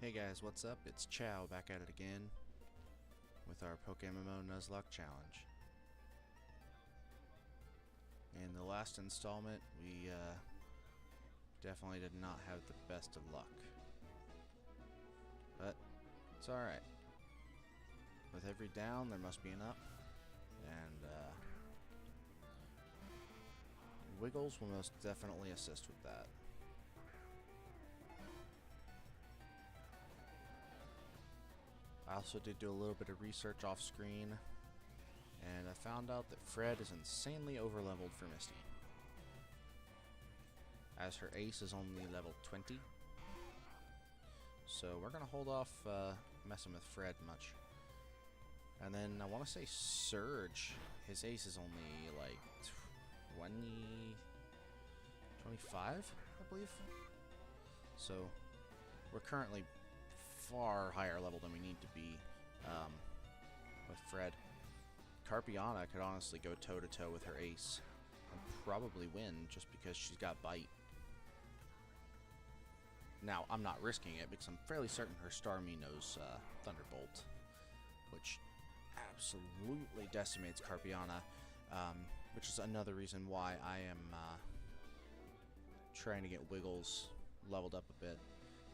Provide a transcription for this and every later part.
Hey guys, what's up? It's Chow back at it again with our PokeMMO Nuzlocke challenge. In the last installment, we definitely did not have the best of luck. But it's alright. With every down, there must be an up. And Wiggles will most definitely assist with that. I also did do a little bit of research off screen, and I found out that Fred is insanely overleveled for Misty, as her ace is only level 20. So we're gonna hold off messing with Fred much. And then I want to say Surge, his ace is only like 25, I believe. So we're currently far higher level than we need to be with Fred. Carpiana could honestly go toe-to-toe with her ace and probably win just because she's got bite. Now, I'm not risking it because I'm fairly certain her Starmie knows Thunderbolt, which absolutely decimates Carpiana, which is another reason why I am trying to get Wiggles leveled up a bit,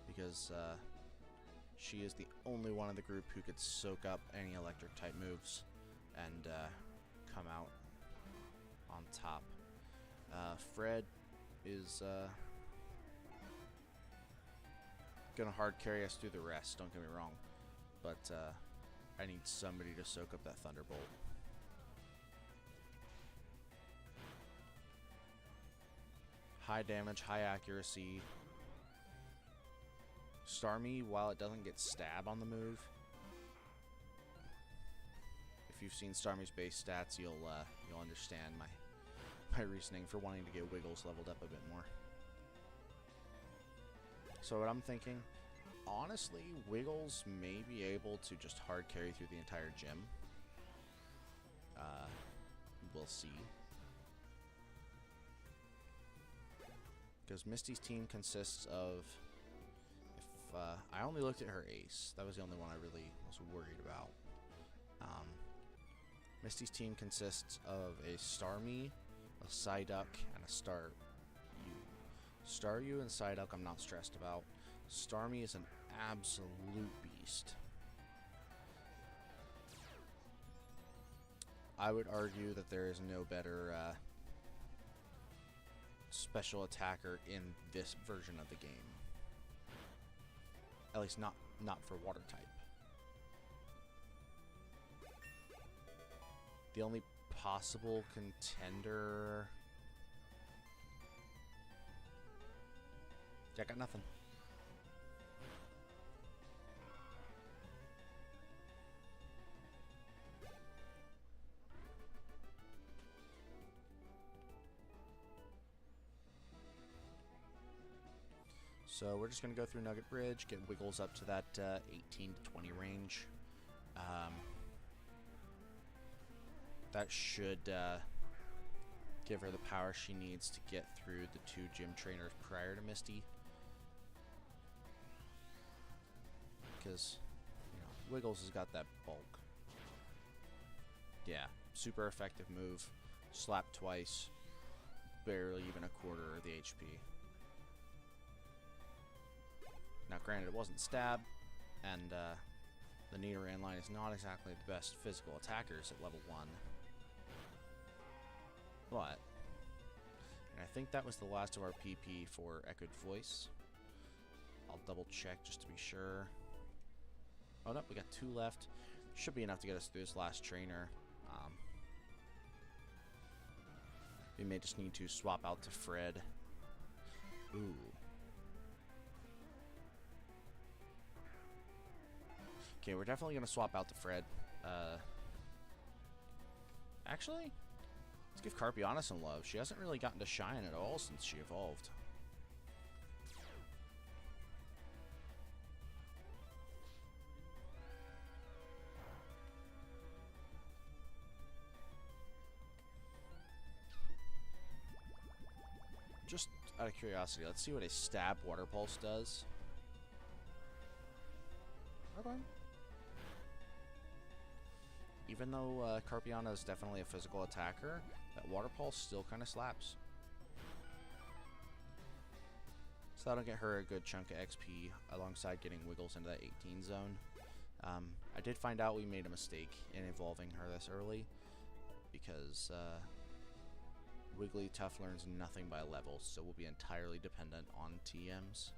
because she is the only one in the group who could soak up any electric type moves and come out on top. Fred is gonna hard carry us through the rest, don't get me wrong, but I need somebody to soak up that Thunderbolt. High damage, high accuracy. Starmie, while it doesn't get stab on the move, if you've seen Starmie's base stats, you'll understand my reasoning for wanting to get Wiggles leveled up a bit more. So what I'm thinking, honestly, Wiggles may be able to just hard carry through the entire gym. We'll see. Because Misty's team consists of, I only looked at her ace. That was the only one I really was worried about. Misty's team consists of a Starmie, a Psyduck, and a Staryu. Staryu and Psyduck I'm not stressed about. Starmie is an absolute beast. I would argue that there is no better special attacker in this version of the game. At least not for water type. The only possible contender... I got nothing. So we're just going to go through Nugget Bridge, get Wiggles up to that 18 to 20 range. That should give her the power she needs to get through the 2 gym trainers prior to Misty. Because, you know, Wiggles has got that bulk. Yeah, super effective move. Slap twice. Barely even a quarter of the HP. Now, granted, it wasn't stab, and the Nidoran line is not exactly the best physical attackers at level 1. But, and I think that was the last of our PP for Echoed Voice. I'll double check just to be sure. Oh no, we got 2 left. Should be enough to get us through this last trainer. We may just need to swap out to Fred. Ooh. Okay, we're definitely going to swap out to Fred. Actually, let's give Carpiana some love. She hasn't really gotten to shine at all since she evolved. Just out of curiosity, let's see what a Stab Water Pulse does. Okay. Even though Carpiana is definitely a physical attacker, that Water Pulse still kind of slaps. So that'll get her a good chunk of XP alongside getting Wiggles into that 18 zone. I did find out we made a mistake in evolving her this early because Wigglytuff learns nothing by level, so we'll be entirely dependent on TMs.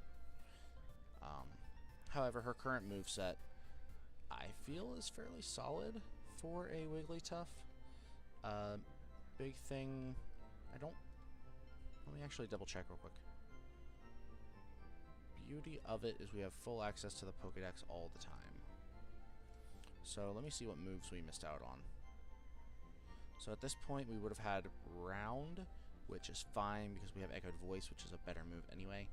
However, her current moveset I feel is fairly solid for a Wigglytuff. Big thing, let me actually double check real quick. Beauty of it is we have full access to the Pokédex all the time. So let me see what moves we missed out on. So at this point we would have had Round, which is fine because we have Echoed Voice, which is a better move anyway.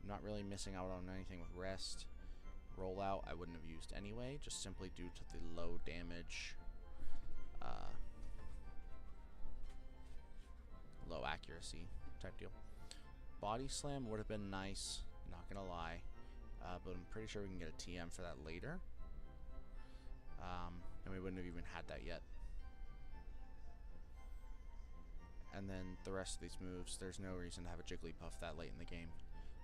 Not really missing out on anything with Rest. Rollout I wouldn't have used anyway, just simply due to the low damage, low accuracy type deal. Body Slam would have been nice, not gonna lie, but I'm pretty sure we can get a TM for that later. And we wouldn't have even had that yet. And then the rest of these moves, there's no reason to have a Jigglypuff that late in the game.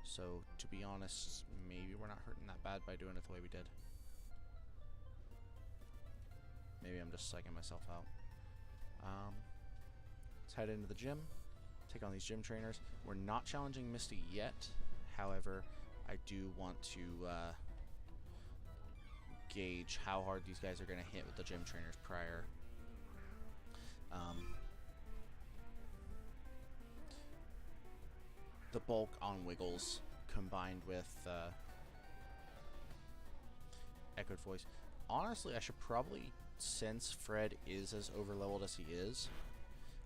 So, to be honest, maybe we're not hurting that bad by doing it the way we did. Maybe I'm just psyching myself out. Let's head into the gym, take on these gym trainers. We're not challenging Misty yet. However, I do want to gauge how hard these guys are going to hit with the gym trainers prior. The bulk on Wiggles combined with Echoed Voice. Honestly, I should probably, since Fred is as overleveled as he is,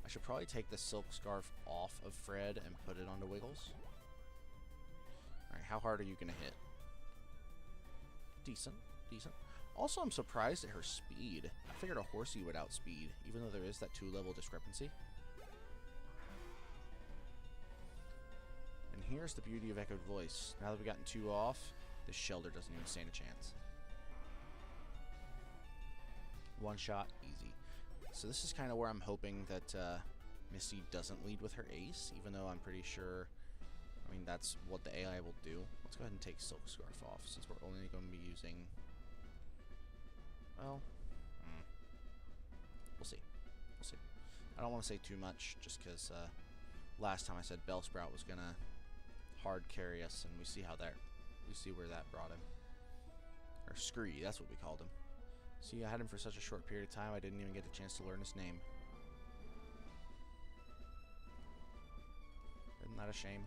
I should probably take the Silk Scarf off of Fred and put it onto Wiggles. Alright, how hard are you going to hit? Decent, decent. Also, I'm surprised at her speed. I figured a Horsey would outspeed, even though there is that 2-level discrepancy. And here's the beauty of Echoed Voice. Now that we've gotten 2 off, this Shelter doesn't even stand a chance. One shot, easy. So this is kind of where I'm hoping that Misty doesn't lead with her Ace, even though I'm pretty sure, I mean, that's what the AI will do. Let's go ahead and take Silk Scarf off, since we're only going to be using, well, we'll see. We'll see. I don't want to say too much, just because last time I said Bellsprout was going to hard carry us, and we see where that brought him. Or Scree, that's what we called him. See, I had him for such a short period of time, I didn't even get a chance to learn his name. Isn't that a shame?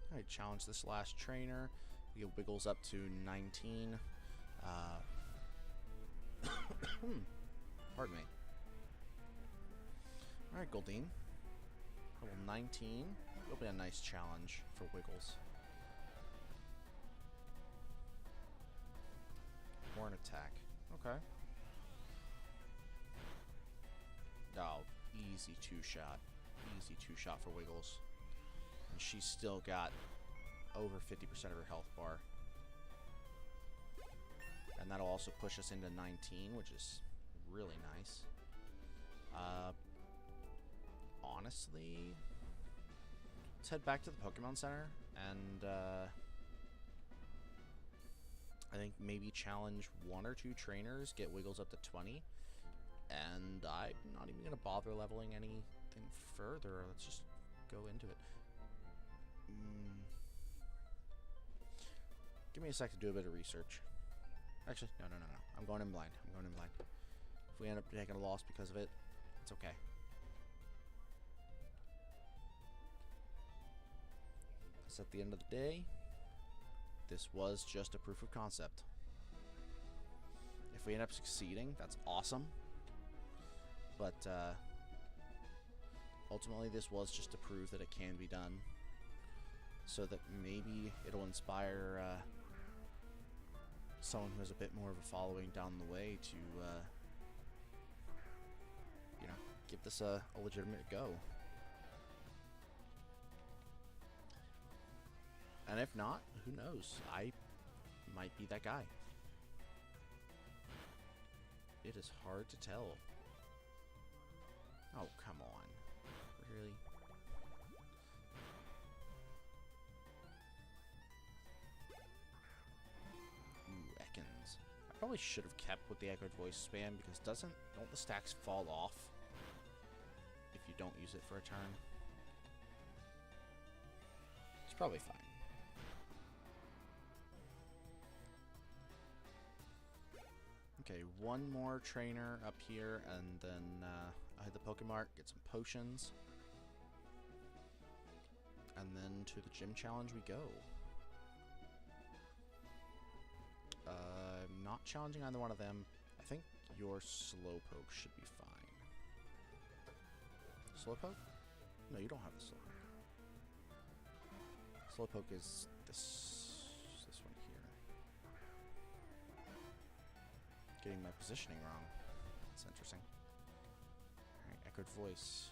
Alright, challenge this last trainer. We get Wiggles up to 19. Pardon me. Alright, Goldeen. Level 19. It'll be a nice challenge for Wiggles. Horn attack. Okay. Oh, easy 2-shot. Easy 2-shot for Wiggles. And she's still got over 50% of her health bar. And that'll also push us into 19, which is really nice. Honestly, let's head back to the Pokemon Center and I think maybe challenge 1 or 2 trainers, get Wiggles up to 20, and I'm not even going to bother leveling anything further. Let's just go into it. Give me a sec to do a bit of research. Actually, no. I'm going in blind. If we end up taking a loss because of it, it's okay. Because at the end of the day, this was just a proof of concept. If we end up succeeding, that's awesome. But ultimately, this was just to prove that it can be done. So that maybe it'll inspire someone who has a bit more of a following down the way to, you know, give this a legitimate go. And if not, who knows? I might be that guy. It is hard to tell. Oh, come on. Really? Ooh, Ekans. I probably should have kept with the echoed voice spam because don't the stacks fall off if you don't use it for a turn? It's probably fine. Okay, one more trainer up here, and then I hit the Pokemart, get some potions. And then to the gym challenge we go. I'm not challenging either one of them. I think your Slowpoke should be fine. Slowpoke? No, you don't have the Slowpoke. Slowpoke is this one here. Getting my positioning wrong. That's interesting. Alright, echoed voice.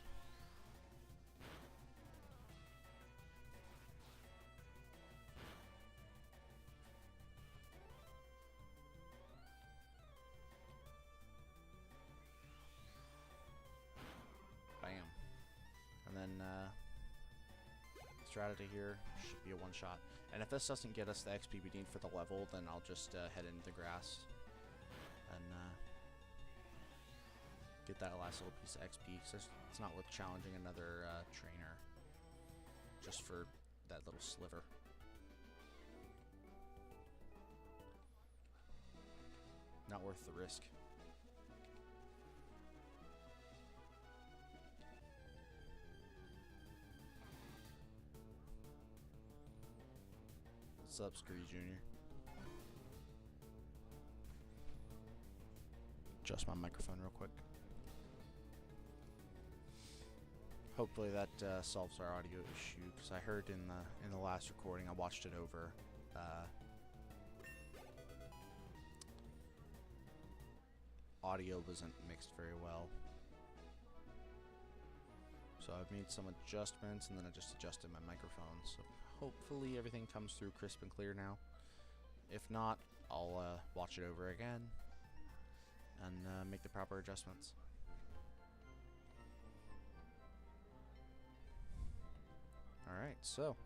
Bam. And then strategy here should be a one-shot. And if this doesn't get us the XP we need for the level, then I'll just head into the grass and get that last little piece of XP, because it's not worth challenging another trainer just for that little sliver. Not worth the risk. What's up, Scree Jr.? Adjust my microphone real quick. Hopefully that solves our audio issue, because I heard in the last recording, I watched it over. Audio wasn't mixed very well, so I've made some adjustments, and then I just adjusted my microphone. So hopefully everything comes through crisp and clear now. If not, I'll watch it over again and make the proper adjustments. Alright, so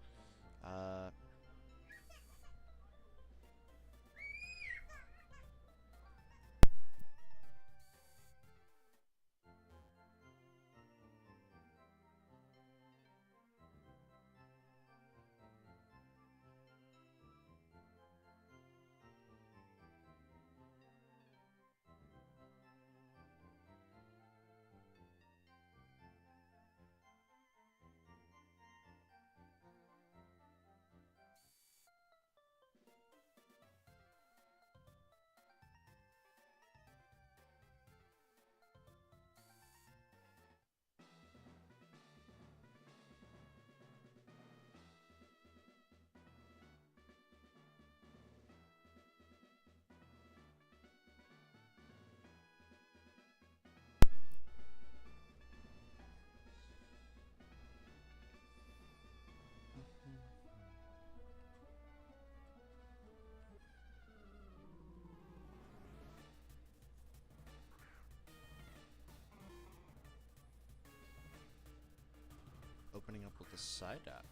opening up with the Psyduck.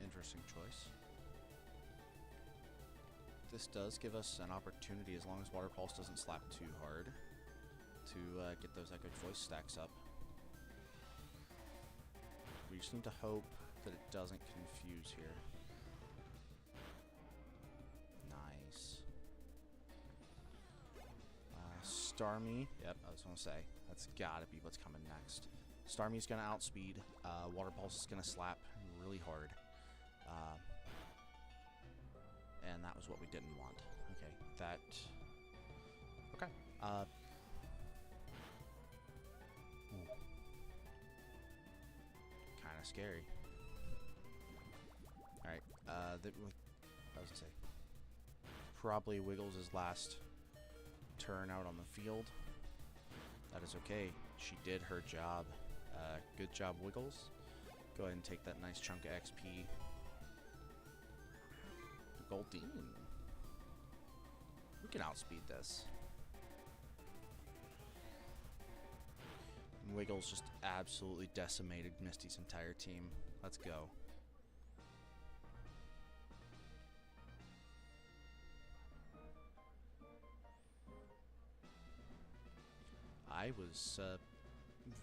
Interesting choice. This does give us an opportunity, as long as Water Pulse doesn't slap too hard, to get those echoed voice stacks up. We just need to hope that it doesn't confuse here. Nice. Starmie. Yep, I was going to say, that's got to be what's coming next. Starmie's going to outspeed. Water Pulse is going to slap really hard. And that was what we didn't want. Okay, that... Okay. Kind of scary. Alright, I was going to say, probably Wiggles' last turn out on the field. That is okay. She did her job. Good job, Wiggles. Go ahead and take that nice chunk of XP. Goldeen. We can outspeed this. And Wiggles just absolutely decimated Misty's entire team. Let's go. I was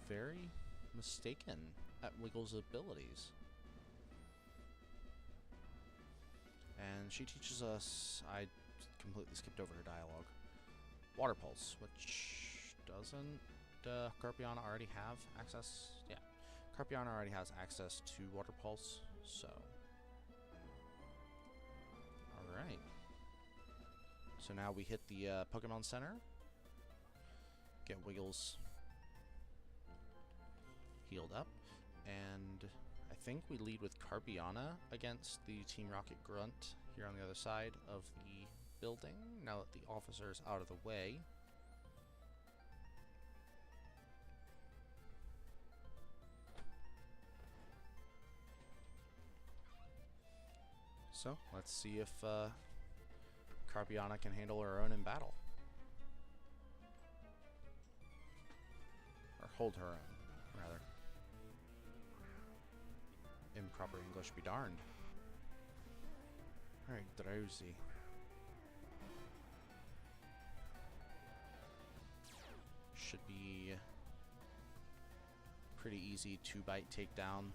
very mistaken at Wiggles' abilities. And she teaches us, I completely skipped over her dialogue, Water Pulse, which doesn't Carpiana already have access? Yeah, Carpiana already has access to Water Pulse, so. Alright. So now we hit the Pokemon Center. Get Wiggles healed up, and I think we lead with Carpiana against the Team Rocket Grunt here on the other side of the building, now that the officer is out of the way. So, let's see if Carpiana can handle her own in battle. Or hold her own, rather. Improper English be darned. Alright, Drowsy. Should be pretty easy 2-bite takedown.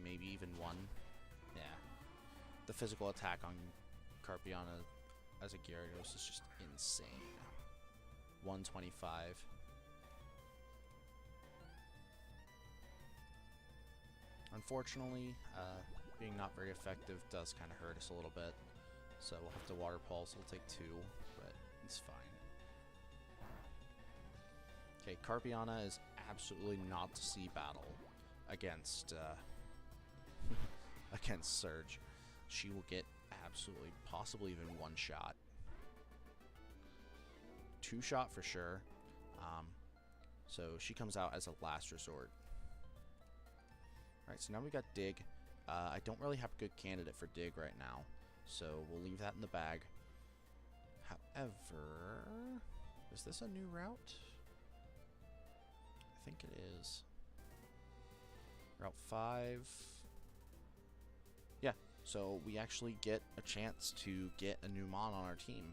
Maybe even 1. Yeah. The physical attack on Carpiana as a Gyarados is just insane. 125. Unfortunately, being not very effective does kind of hurt us a little bit. So we'll have to Water Pulse. We'll take 2, but it's fine. Okay, Carpiana is absolutely not to see battle against against Surge. She will get absolutely, possibly even 1-shot. 2-shot for sure. So she comes out as a last resort. Alright, so now we got Dig. I don't really have a good candidate for Dig right now, so we'll leave that in the bag. However, is this a new route? I think it is. Route 5. Yeah, so we actually get a chance to get a new Mon on our team.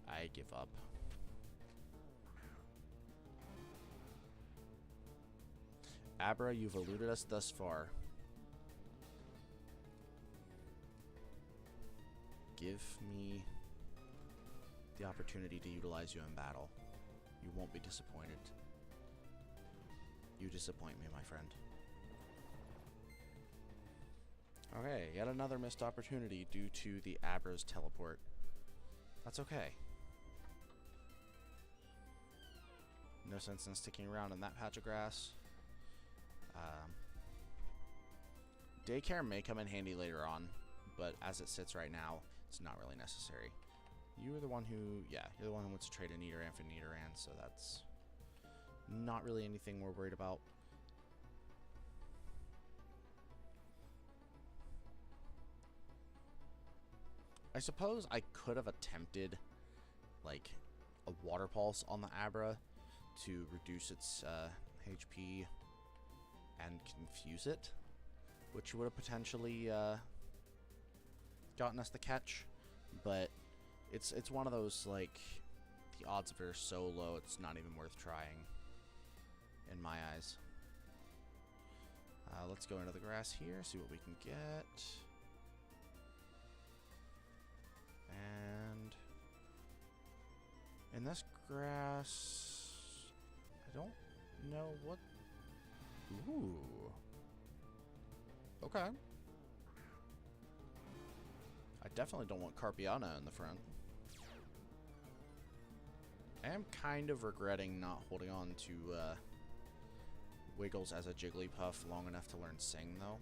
I give up. Abra, you've eluded us thus far. Give me the opportunity to utilize you in battle. You won't be disappointed. You disappoint me, my friend. Okay, yet another missed opportunity due to the Abra's teleport. That's okay. No sense in sticking around in that patch of grass. Daycare may come in handy later on, but as it sits right now, it's not really necessary. You are the one who, yeah, you're the one who wants to trade a Nidoran for Nidoran, so that's not really anything we're worried about. I suppose I could have attempted, like, a Water Pulse on the Abra to reduce its HP and confuse it, which would have potentially gotten us the catch, but it's one of those, like, the odds of it are so low it's not even worth trying, in my eyes. Let's go into the grass here, see what we can get. And in this grass, I don't know what. Ooh. Okay. I definitely don't want Carpiana in the front. I am kind of regretting not holding on to Wiggles as a Jigglypuff long enough to learn Sing, though.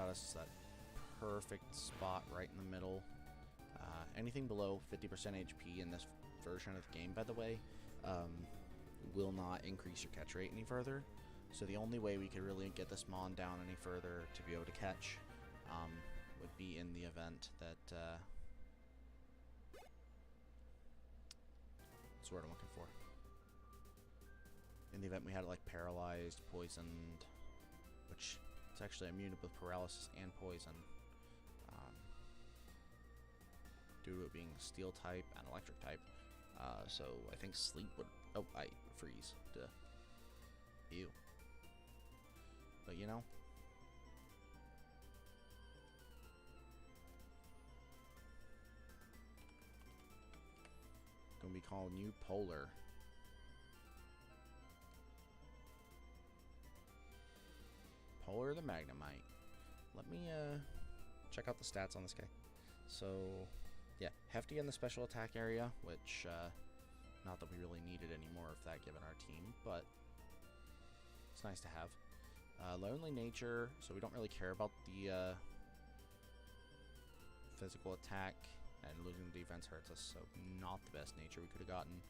got us that perfect spot right in the middle. Anything below 50% HP in this version of the game, by the way, will not increase your catch rate any further. So the only way we could really get this Mon down any further to be able to catch would be in the event that that's what I'm looking for. In the event we had it like paralyzed, poisoned, which it's actually immune to both paralysis and poison, due to it being steel type and electric type. So I think sleep would. Oh, freeze. Duh. Ew. But you know. Gonna be called New Polar. Polar the Magnemite. Let me check out the stats on this guy. So yeah, hefty in the special attack area, which not that we really needed any more of that given our team, but it's nice to have. Lonely nature, so we don't really care about the physical attack, and losing the defense hurts us, so not the best nature we could have gotten,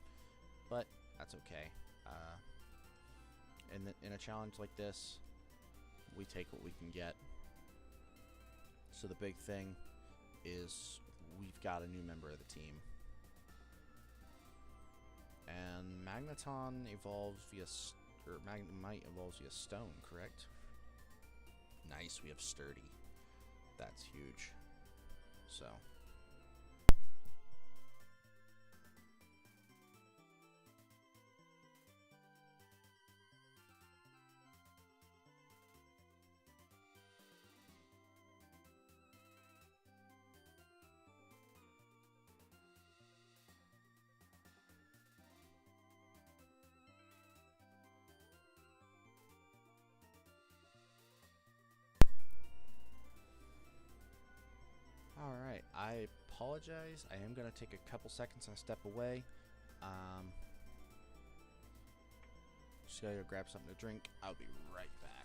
but that's okay. In a challenge like this, we take what we can get. So the big thing is we've got a new member of the team. And Magneton evolves via, Magnemite evolves via stone, correct? Nice, we have sturdy. That's huge. So. Alright, I apologize. I am going to take a couple seconds and step away. Just gotta go grab something to drink. I'll be right back.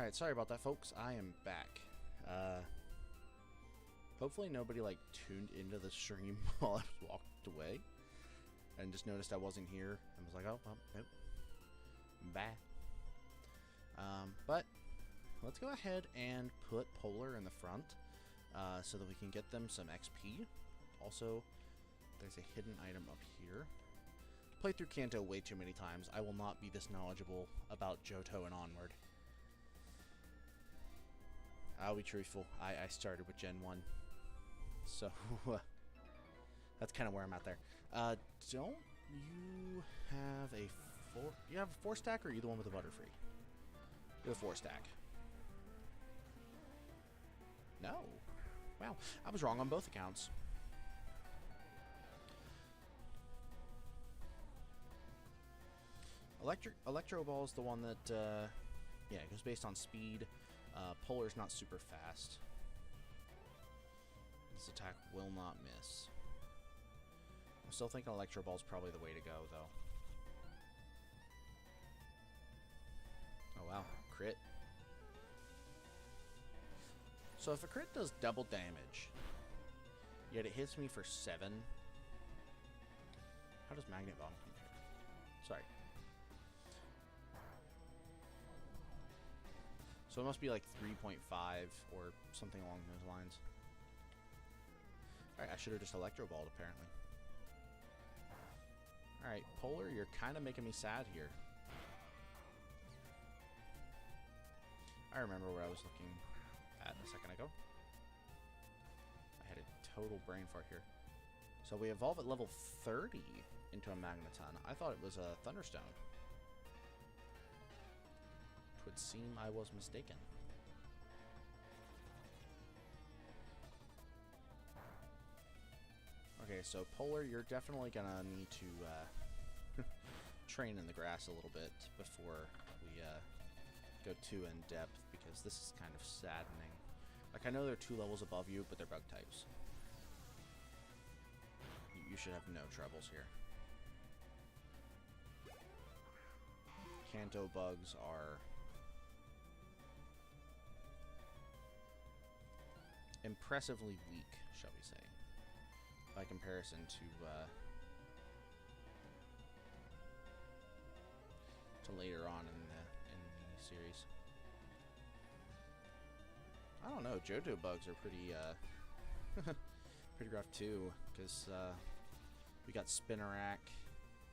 Alright, sorry about that, folks. I am back. Hopefully nobody, like, tuned into the stream while I walked away and just noticed I wasn't here and was like, oh, well, nope. I'm back. But let's go ahead and put Polar in the front so that we can get them some XP. Also, there's a hidden item up here. Played through Kanto way too many times. I will not be this knowledgeable about Johto and onward. I'll be truthful. I started with Gen 1. So, that's kind of where I'm at there. Don't you have a 4... You have a 4-stack, or are you the one with the Butterfree? You have a 4-stack. No. Wow. I was wrong on both accounts. Electro Ball is the one that, yeah, it goes based on speed. Polar's not super fast. This attack will not miss. I'm still thinking Electro Ball is probably the way to go, though. Oh, wow. Crit. So if a crit does double damage, yet it hits me for 7, how does Magnet Bomb compare? Sorry. So it must be like 3.5 or something along those lines. Alright, I should have just Electro Balled, apparently. Alright, Polar, you're kind of making me sad here. I remember where I was looking at a second ago. I had a total brain fart here. So we evolve at level 30 into a Magneton. I thought it was a Thunderstone. It would seem I was mistaken. Okay, so Polar, you're definitely gonna need to train in the grass a little bit before we go too in depth, because this is kind of saddening. Like, I know they're 2 levels above you, but they're bug types. You should have no troubles here. Kanto bugs are impressively weak, shall we say, by comparison to later on in the series. I don't know, Johto bugs are pretty pretty rough too, because we got Spinarak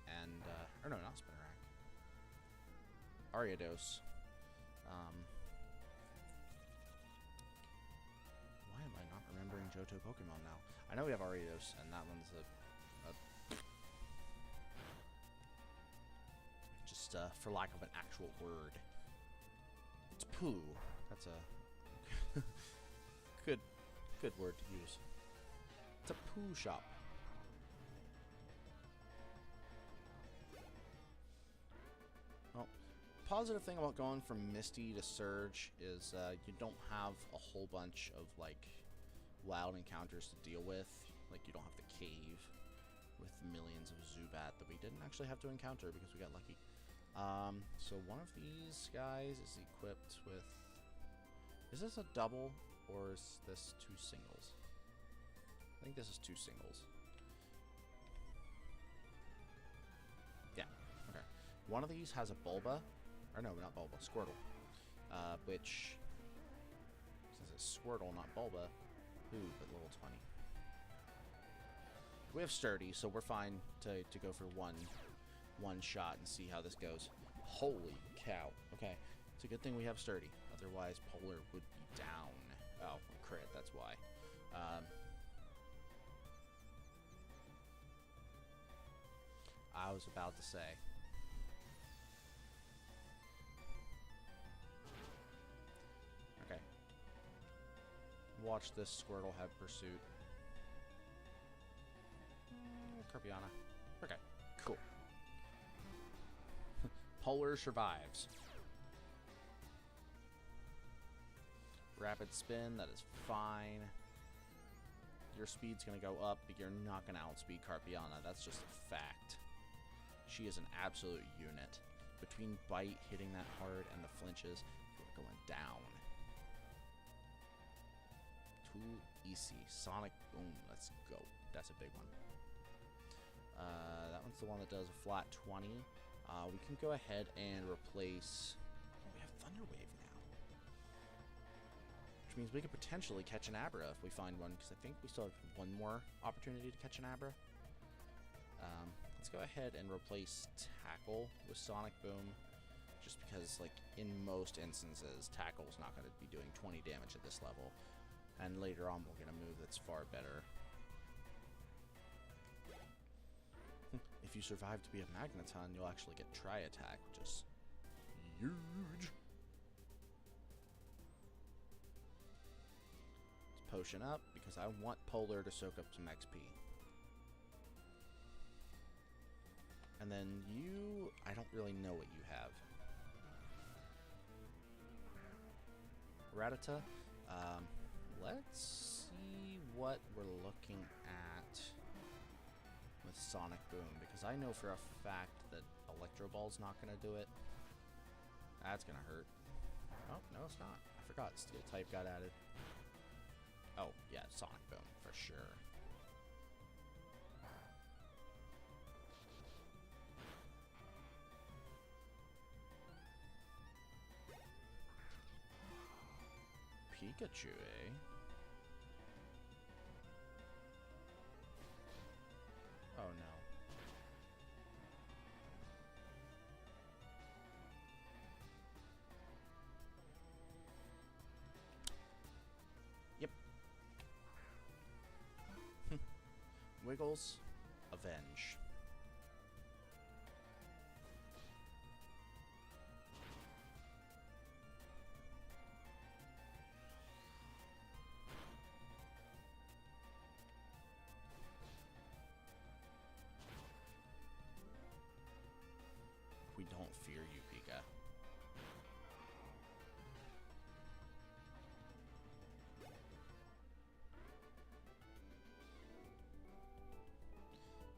and or no, not Spinarak, Ariados. Why am I not remembering Johto Pokemon now? I know we have Ariados, and that one's just for lack of an actual word. It's poo. That's a good word to use. It's a poo shop. Well, positive thing about going from Misty to Surge is you don't have a whole bunch of like wild encounters to deal with. Like, you don't have the cave with millions of Zubat that we didn't actually have to encounter because we got lucky. So one of these guys is equipped with... Is this a double, or is this 2 singles? I think this is 2 singles. Yeah, okay. One of these has a Bulba, or no, not Bulba, Squirtle. Which, since it's Squirtle, not Bulba, ooh, but level 20. We have Sturdy, so we're fine to go for one shot and see how this goes. Holy cow. Okay, it's a good thing we have Sturdy. Otherwise, Polar would be down. Oh, crit, that's why. I was about to say. Okay. Watch this Squirtle have pursuit. Carpiana. Okay, cool. Polar survives. Rapid spin, that is fine. Your speed's gonna go up, but you're not gonna outspeed Carpiana. That's just a fact. She is an absolute unit. Between bite, hitting that hard, and the flinches, going down. Too easy. Sonic Boom. Let's go. That's a big one. That one's the one that does a flat 20. We can go ahead and replace... Oh, we have Thunder Wave now. Which means we could potentially catch an Abra if we find one, because I think we still have one more opportunity to catch an Abra. Let's go ahead and replace Tackle with Sonic Boom, just because, like, in most instances, Tackle's not going to be doing 20 damage at this level. And later on, we'll get a move that's far better. If you survive to be a Magneton, you'll actually get Tri-Attack, which is huge. Let's potion up, because I want Polar to soak up some XP. And then you... I don't really know what you have. Rattata. Let's see what we're looking at with Sonic Boom, because I know for a fact that Electro Ball's not going to do it. That's going to hurt. Oh, no it's not. I forgot Steel type got added. Oh, yeah, Sonic Boom, for sure. Pikachu, eh? Oh no. Yep. Wiggles, Avenge. We don't fear you, Pika.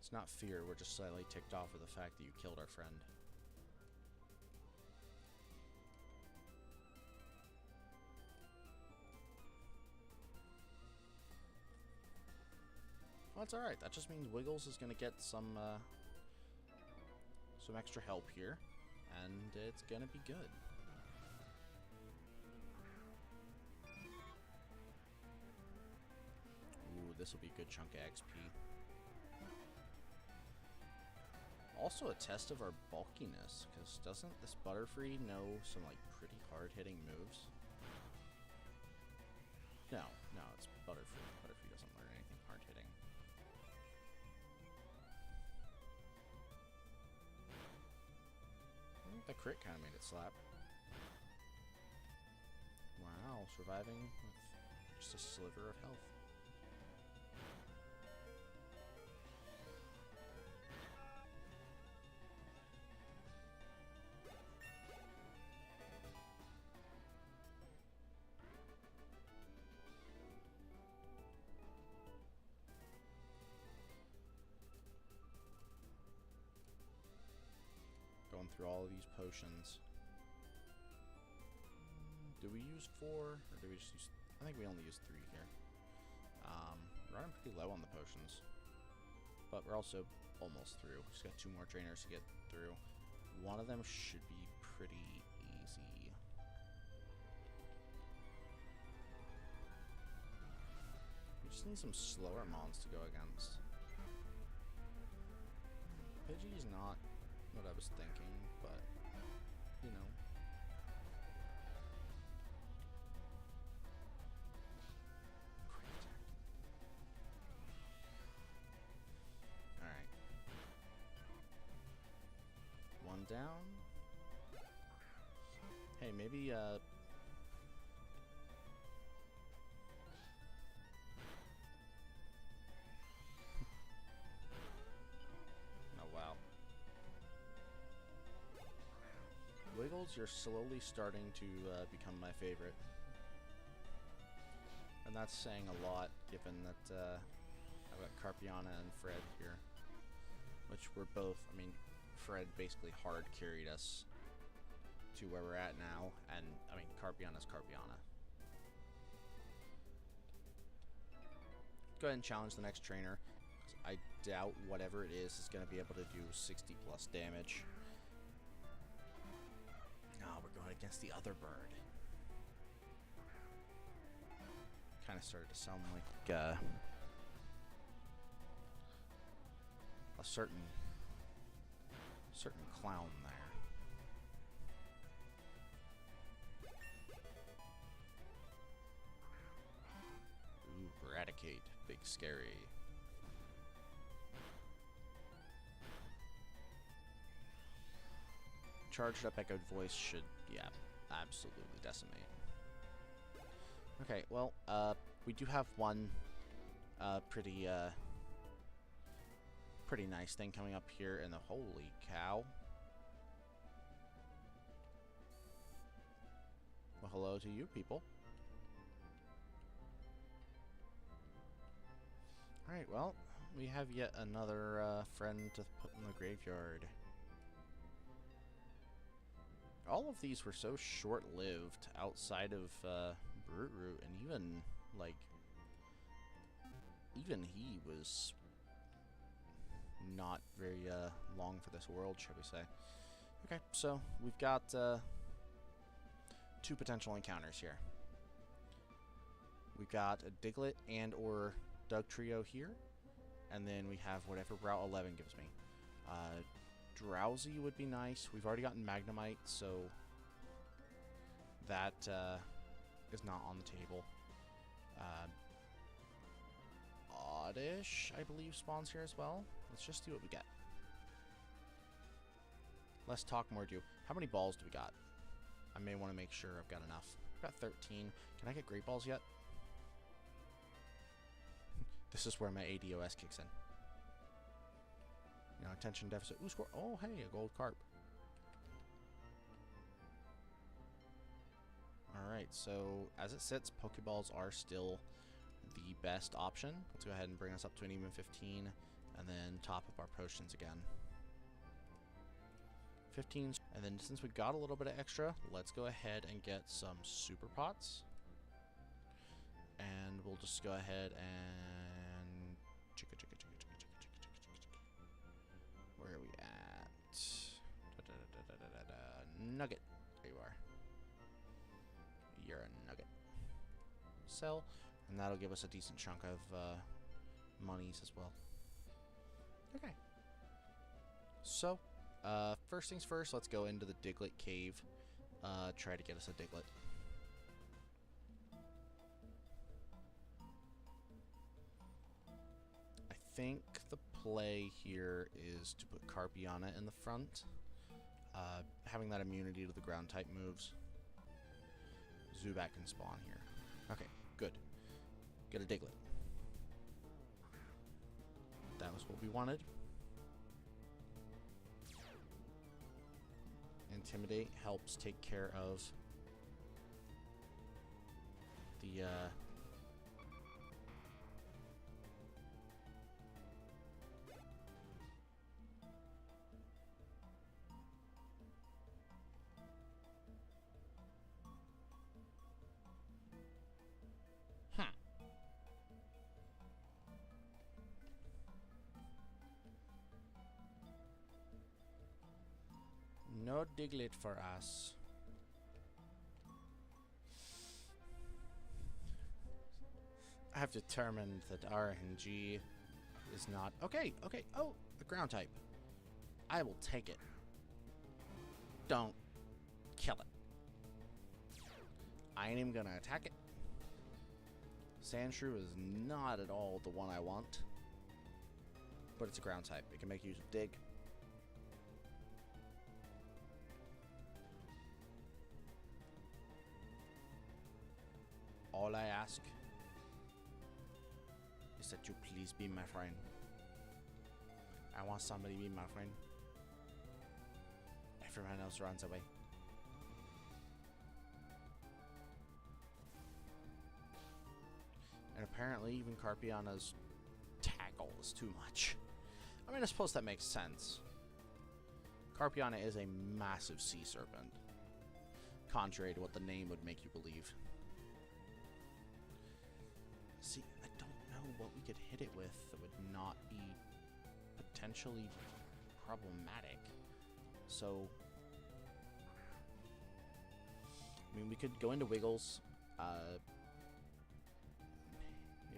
It's not fear, we're just slightly ticked off with the fact that you killed our friend. Well, that's alright. That just means Wiggles is going to get some extra help here, and it's going to be good. Ooh, this will be a good chunk of XP. Also a test of our bulkiness, because doesn't this Butterfree know some, like, pretty hard-hitting moves? No, it's Butterfree. Butterfree doesn't learn anything hard-hitting. The crit kind of made it slap. Wow, surviving with just a sliver of health. Going through all of these potions. Do we use 4? Or do we just use... I think we only use 3 here. We're running pretty low on the potions. But we're also almost through. Just got 2 more trainers to get through. One of them should be pretty easy. We just need some slower mons to go against. Pidgey's not what I was thinking, but, you know. Alright. One down. Hey, maybe, oh, wow. Wiggles, you're slowly starting to become my favorite. And that's saying a lot, given that I've got Carpiana and Fred here. Which were both, I mean, Fred basically hard carried us to where we're at now, and, I mean, Carpiana's Carpiana. Go ahead and challenge the next trainer. I doubt whatever it is going to be able to do 60 plus damage. No, we're going against the other bird. Kind of started to sound like a certain clown there. Ooh, eradicate, big scary. Charged up echoed voice should, yeah, absolutely decimate. Okay, well, we do have one pretty nice thing coming up here in the holy cow. Well, hello to you people. Alright, well, we have yet another friend to put in the graveyard. All of these were so short-lived outside of Brute Root, and even, like, even he was not very long for this world, shall we say. Okay, so we've got two potential encounters here. We've got a Diglett and or Doug Trio here, and then we have whatever Route 11 gives me. Drowsy would be nice. We've already gotten Magnemite, so that is not on the table. Oddish, I believe, spawns here as well. Let's just see what we get. Less talk, more do. How many balls do we got? I may want to make sure I've got enough. I've got 13. Can I get great balls yet? This is where my ADOS kicks in. You know, attention deficit. Ooh, score. Oh, hey, a gold carp. Alright, so as it sits, Pokeballs are still the best option. Let's go ahead and bring us up to an even 15, and then top up our potions again. 15, and then since we got a little bit of extra, let's go ahead and get some super pots. And we'll just go ahead and where are we at? Nugget. There you are. You're a nugget. Sell, and that'll give us a decent chunk of monies as well. Okay. So, first things first, let's go into the Diglett cave. Try to get us a Diglett. I think the play here is to put Carpiana in the front. Having that immunity to the ground type moves. Zubat can spawn here. Okay, good. Get a Diglett. That was what we wanted. Intimidate helps take care of the No Diglett for us. I have determined that RNG is not... Okay, okay. Oh, a ground type. I will take it. Don't kill it. I ain't even gonna attack it. Sandshrew is not at all the one I want. But it's a ground type. It can make use of Dig. All I ask is that you please be my friend. I want somebody to be my friend. Everyone else runs away. And apparently even Carpiana's tackle is too much. I mean, I suppose that makes sense. Carpiana is a massive sea serpent. Contrary to what the name would make you believe. See, I don't know what we could hit it with that would not be potentially problematic. So, I mean, we could go into Wiggles, hit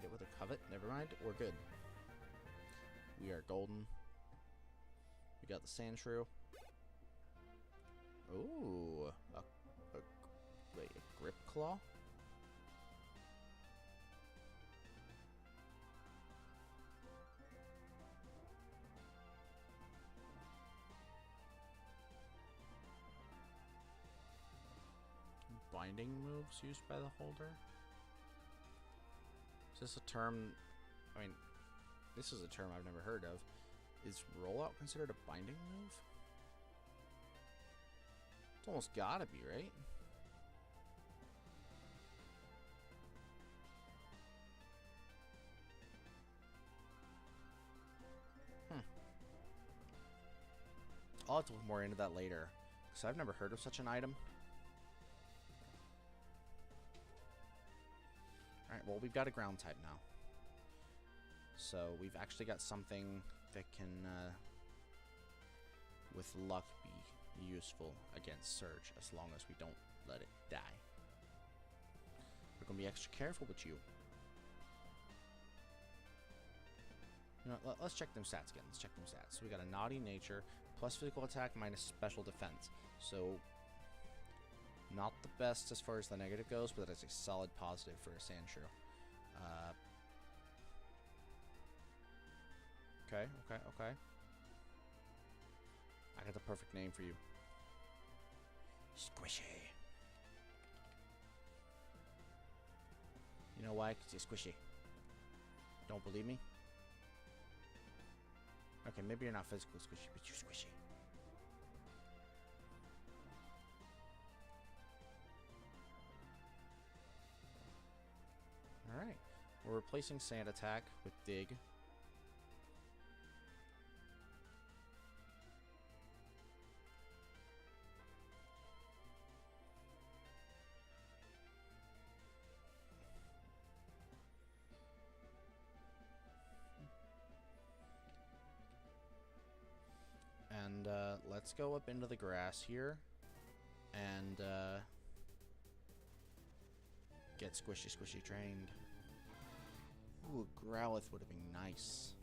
it with a Covet, never mind, we're good. We are golden. We got the Sandshrew. Ooh, wait, a Grip Claw? Binding moves used by the holder? Is this a term? I mean, this is a term I've never heard of. Is rollout considered a binding move? It's almost gotta be, right? I'll have to look more into that later, because I've never heard of such an item. Alright, well, we've got a ground type now. So we've actually got something that can, with luck, be useful against Surge, as long as we don't let it die. We're going to be extra careful with you. You know, let's check them stats again. Let's check them stats. So we got a naughty nature, plus physical attack, minus special defense. So, not the best as far as the negative goes, but that's a solid positive for a Sandshrew. Okay. I got the perfect name for you. Squishy. You know why? Because you're squishy. Don't believe me? Okay, maybe you're not physically squishy, but you're squishy. Alright. We're replacing Sand Attack with Dig. And let's go up into the grass here and get squishy trained. Ooh, Growlithe would have been nice.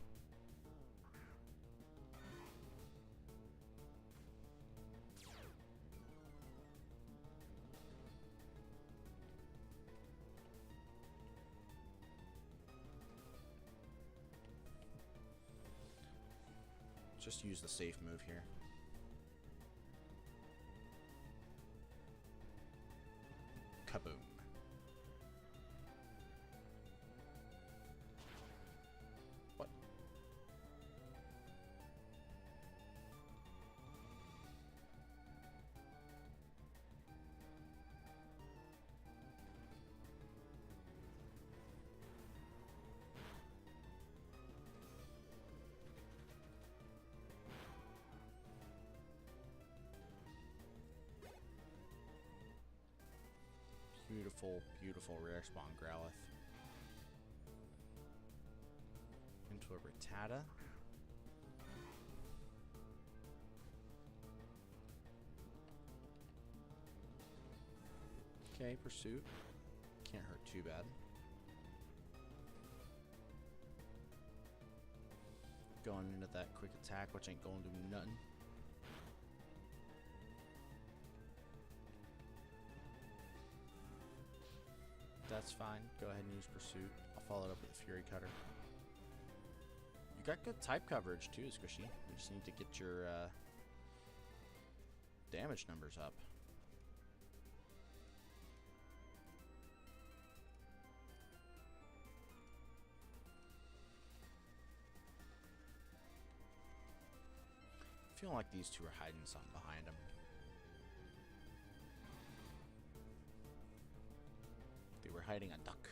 Just use the safe move here. Kaboom. What? Beautiful, beautiful rare spawn Growlithe. Into a Rattata. Okay, Pursuit. Can't hurt too bad. Going into that quick attack, which ain't going to do nothing. That's fine. Go ahead and use Pursuit. I'll follow it up with Fury Cutter. You got good type coverage too, Squishy. You just need to get your damage numbers up. I feel like these two are hiding something behind them. They were hiding a duck.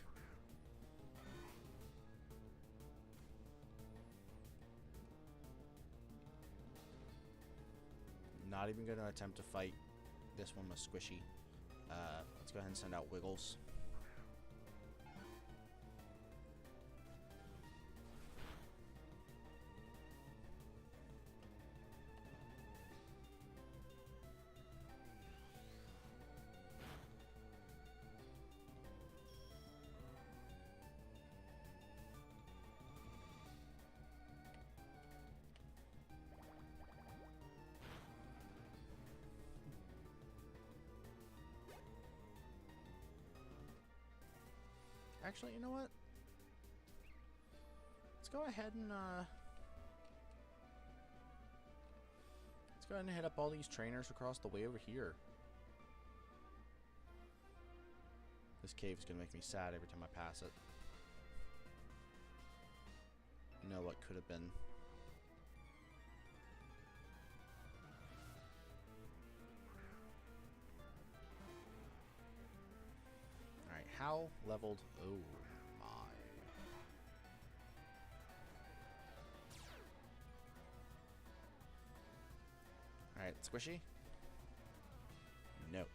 Not even going to attempt to fight this one with Squishy. Let's go ahead and send out Wiggles. Actually, you know what? Let's go ahead and hit up all these trainers across the way over here. This cave is gonna make me sad every time I pass it. You know what could have been. Alright, how leveled? Oh my. Alright, squishy? No.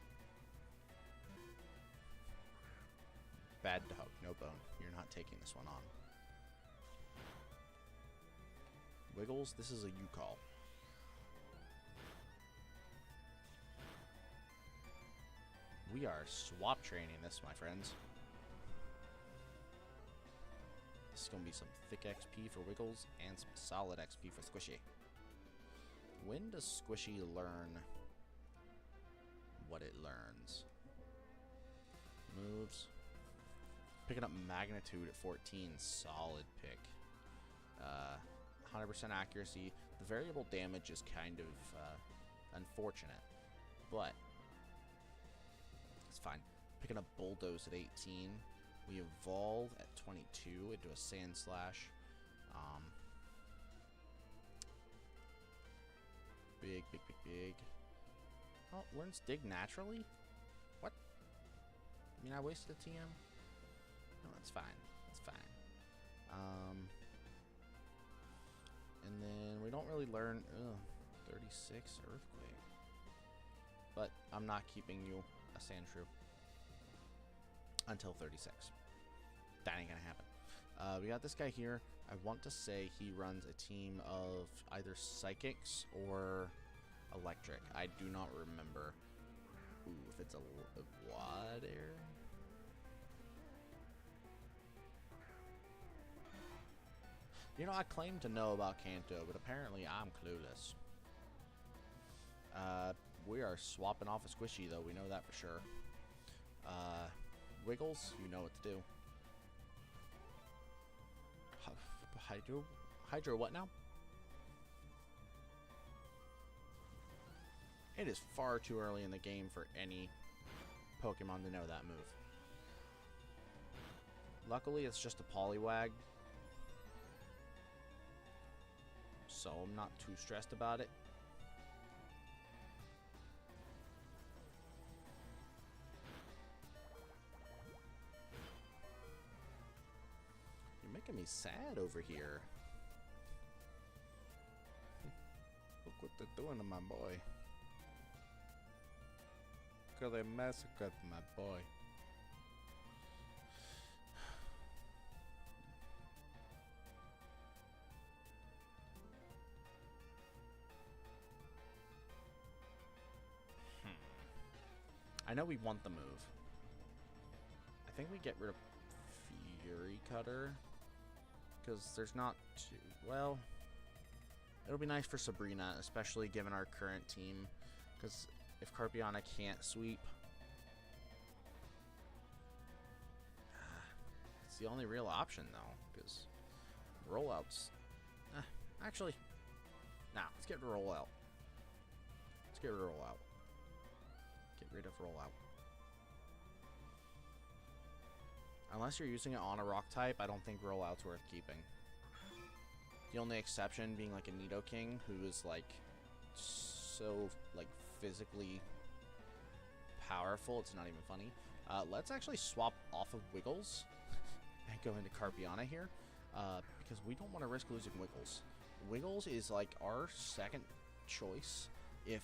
Bad dog, no bone. You're not taking this one on. Wiggles, this is a U-call. We are swap training this, my friends. This is going to be some thick XP for Wiggles and some solid XP for Squishy. When does Squishy learn what it learns? Moves. Picking up Magnitude at 14. Solid pick. 100% accuracy. The variable damage is kind of unfortunate, but it's fine. Picking up Bulldoze at 18. We evolve at 22 into a Sand Slash. Big. Oh, learns Dig naturally? What? I mean, I wasted a TM? No, that's fine. That's fine. And then we don't really learn... 36 Earthquake. But I'm not keeping you a Sandshrew until 36. That ain't gonna happen. We got this guy here. I want to say he runs a team of either Psychics or Electric. I do not remember. Ooh, if it's a water. You know, I claim to know about Kanto, but apparently I'm clueless. We are swapping off a Squishy, though. We know that for sure. Wiggles, you know what to do. Hydro what now? It is far too early in the game for any Pokemon to know that move. Luckily, it's just a Poliwag, so I'm not too stressed about it. You're making me sad over here. Look what they're doing to my boy. Look how they massacred my boy. I know we want the move. I think we get rid of Fury Cutter, because there's not too... Well, it'll be nice for Sabrina, especially given our current team, because if Carpiana can't sweep, it's the only real option, though, because rollouts... actually, nah, let's get rid of rollout. Let's get rid of rollout. Get rid of rollout. Unless you're using it on a rock type, I don't think rollout's worth keeping. The only exception being like a Nidoking, who is like so like physically powerful, it's not even funny. Let's actually swap off of Wiggles and go into Carpiana here, because we don't want to risk losing Wiggles. Wiggles is like our second choice if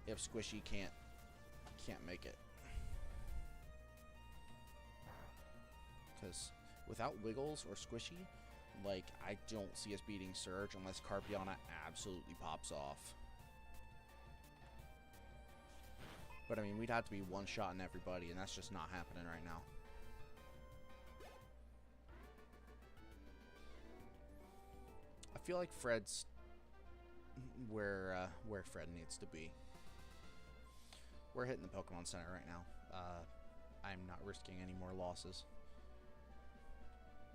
Squishy can't can't make it. Because without Wiggles or Squishy, like, I don't see us beating Surge unless Carpiana absolutely pops off. But I mean, we'd have to be one-shotting everybody, and that's just not happening right now. I feel like Fred's where Fred needs to be. We're hitting the Pokemon Center right now. I'm not risking any more losses.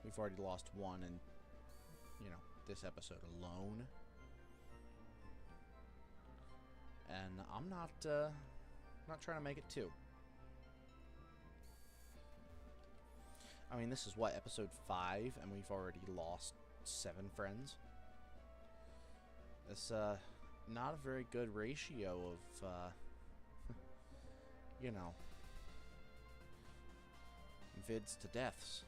We've already lost one in, you know, this episode alone. And I'm not trying to make it two. I mean, this is what, episode 5, and we've already lost 7 friends. It's not a very good ratio of you know, vids to deaths.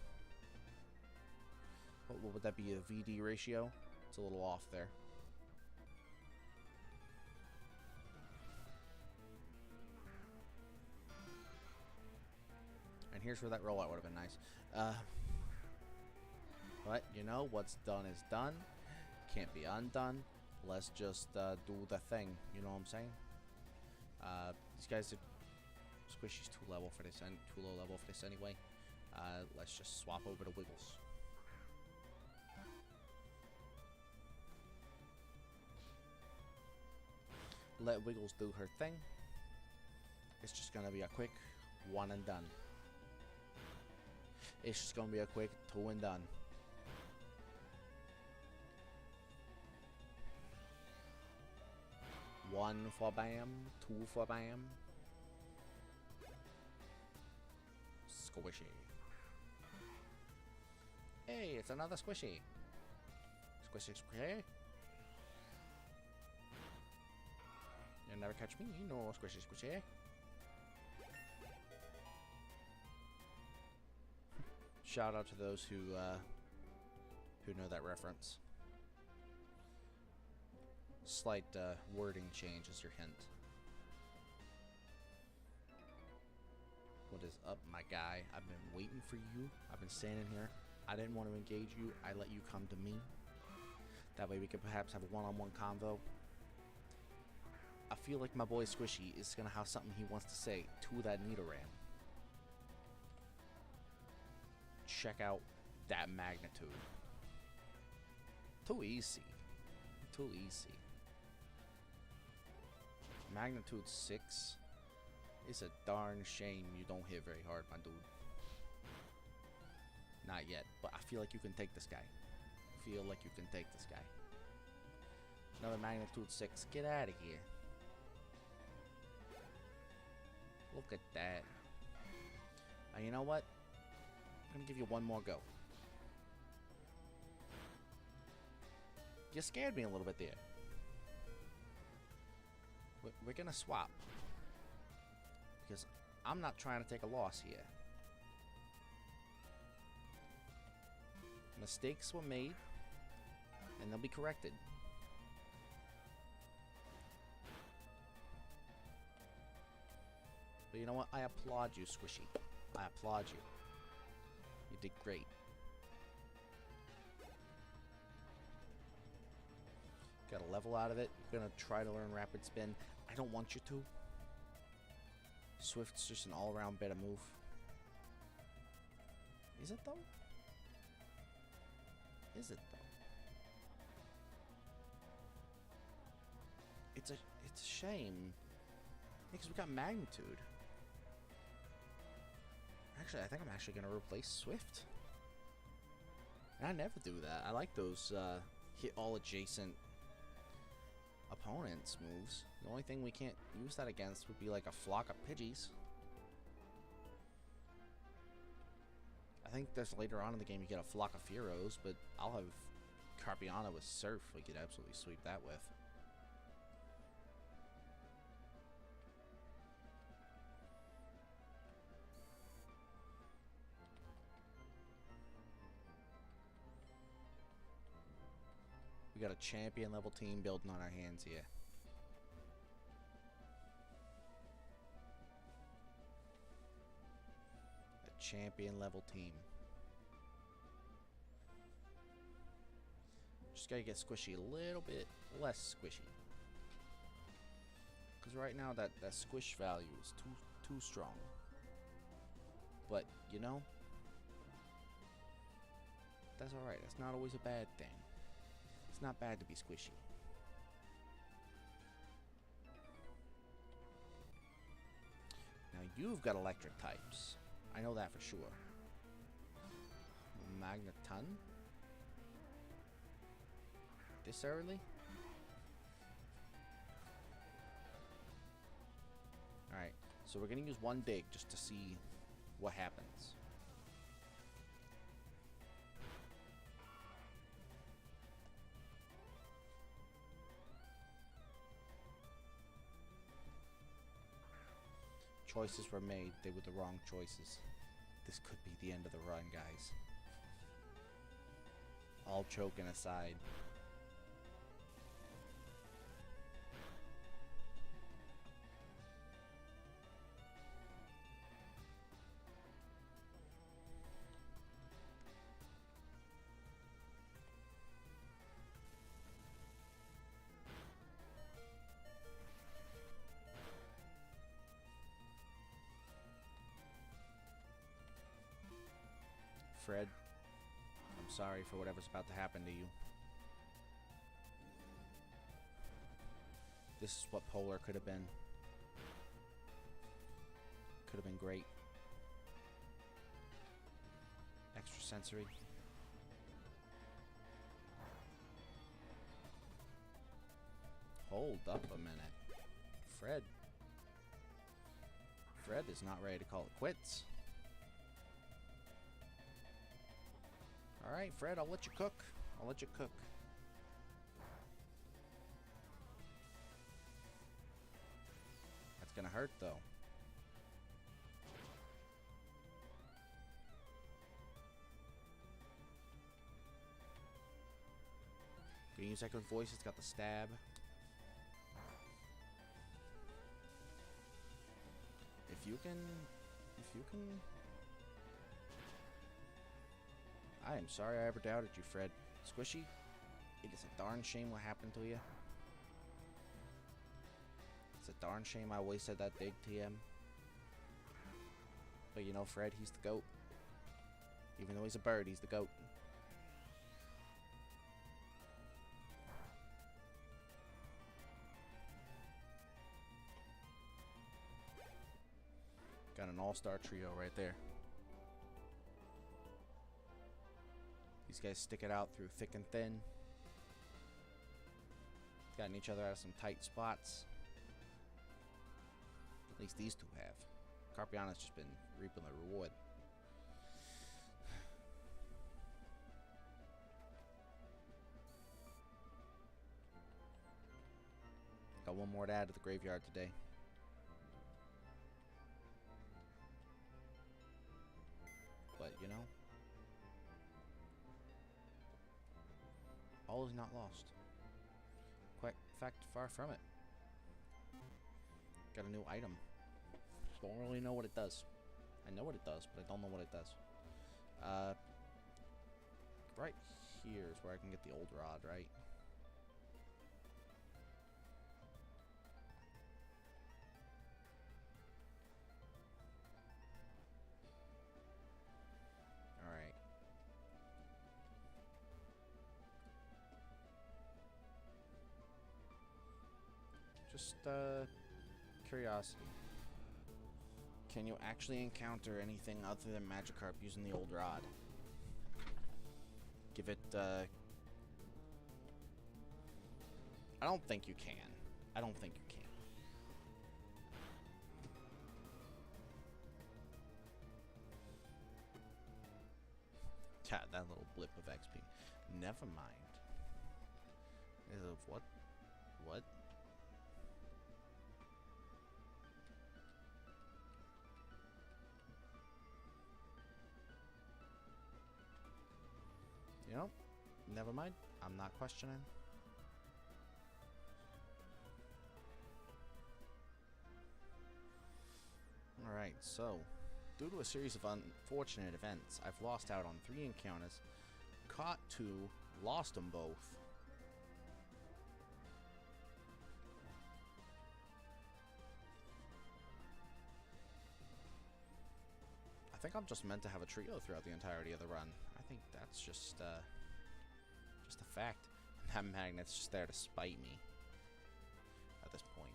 What would that be, a VD ratio? It's a little off there. And here's where that rollout would have been nice. But, you know, what's done is done. Can't be undone. Let's just do the thing. You know what I'm saying? These guys are... Squishy's too low level for this anyway. Let's just swap over to Wiggles. Let Wiggles do her thing. It's just gonna be a quick one and done. It's just gonna be a quick 2 and done. One for bam, 2 for bam. Squishy. Hey, it's another Squishy. Squishy, squishy. You'll never catch me, no Squishy, squishy. Shout out to those who know that reference. Slight wording change is your hint. What is up, my guy? I've been waiting for you. I've been standing here. I didn't want to engage you. I let you come to me. That way we could perhaps have a one-on-one convo. I feel like my boy Squishy is going to have something he wants to say to that Nidoran. Check out that magnitude. Too easy. Too easy. Magnitude 6. It's a darn shame you don't hit very hard, my dude. Not yet, but I feel like you can take this guy. Feel like you can take this guy. Another magnitude 6. Get out of here. Look at that. You know what? I'm gonna give you one more go. You scared me a little bit there. We're gonna swap. Because I'm not trying to take a loss here. Mistakes were made, and they'll be corrected. But you know what? I applaud you, Squishy. I applaud you. You did great. Got a level out of it. You're gonna try to learn Rapid Spin. I don't want you to. Swift's just an all-around better move. Is it though? Is it though? It's a shame. Because we got Magnitude. Actually, I think I'm actually gonna replace Swift. And I never do that. I like those hit all adjacent opponents moves. The only thing we can't use that against would be like a flock of Pidgeys. I think there's later on in the game you get a flock of Fearos, but I'll have Carpiana with Surf. We could absolutely sweep that with. We got a champion level team building on our hands here. champion level team. Just gotta get squishy a little bit less squishy. Because right now that squish value is too strong. But, you know, that's alright. That's not always a bad thing. It's not bad to be squishy. Now you've got electric types. I know that for sure. Magneton? This early? Alright, so we're gonna use one dig just to see what happens. Choices were made. They were the wrong choices. This could be the end of the run, guys. All joking aside. Fred, I'm sorry for whatever's about to happen to you. This is what Polar could have been. Could have been great. Extra sensory. Hold up a minute. Fred is not ready to call it quits. Alright, Fred, I'll let you cook. I'll let you cook. That's gonna hurt, though. Gonna use Echo's voice, it's got the stab. If you can... I am sorry I ever doubted you, Fred. Squishy, it is a darn shame what happened to you. It's a darn shame I wasted that dig TM. But you know, Fred, he's the GOAT. Even though he's a bird, he's the GOAT. Got an all-star trio right there. These guys stick it out through thick and thin. Gotten each other out of some tight spots. At least these two have. Carpiana's just been reaping the reward. Got one more to add to the graveyard today. But, you know, all is not lost. Quite, in fact, far from it. Got a new item. Don't really know what it does. I know what it does, but I don't know what it does. Right here is where I can get the old rod, right? Alright. Just, curiosity. Can you actually encounter anything other than Magikarp using the old rod? Give it, I don't think you can. I don't think you can. God, that little blip of XP. Never mind. What? What? You know, never mind. I'm not questioning. Alright, so Due to a series of unfortunate events, I've lost out on 3 encounters, caught 2, lost them both. I think I'm just meant to have a trio throughout the entirety of the run. I think that's just a fact. That magnet's just there to spite me at this point.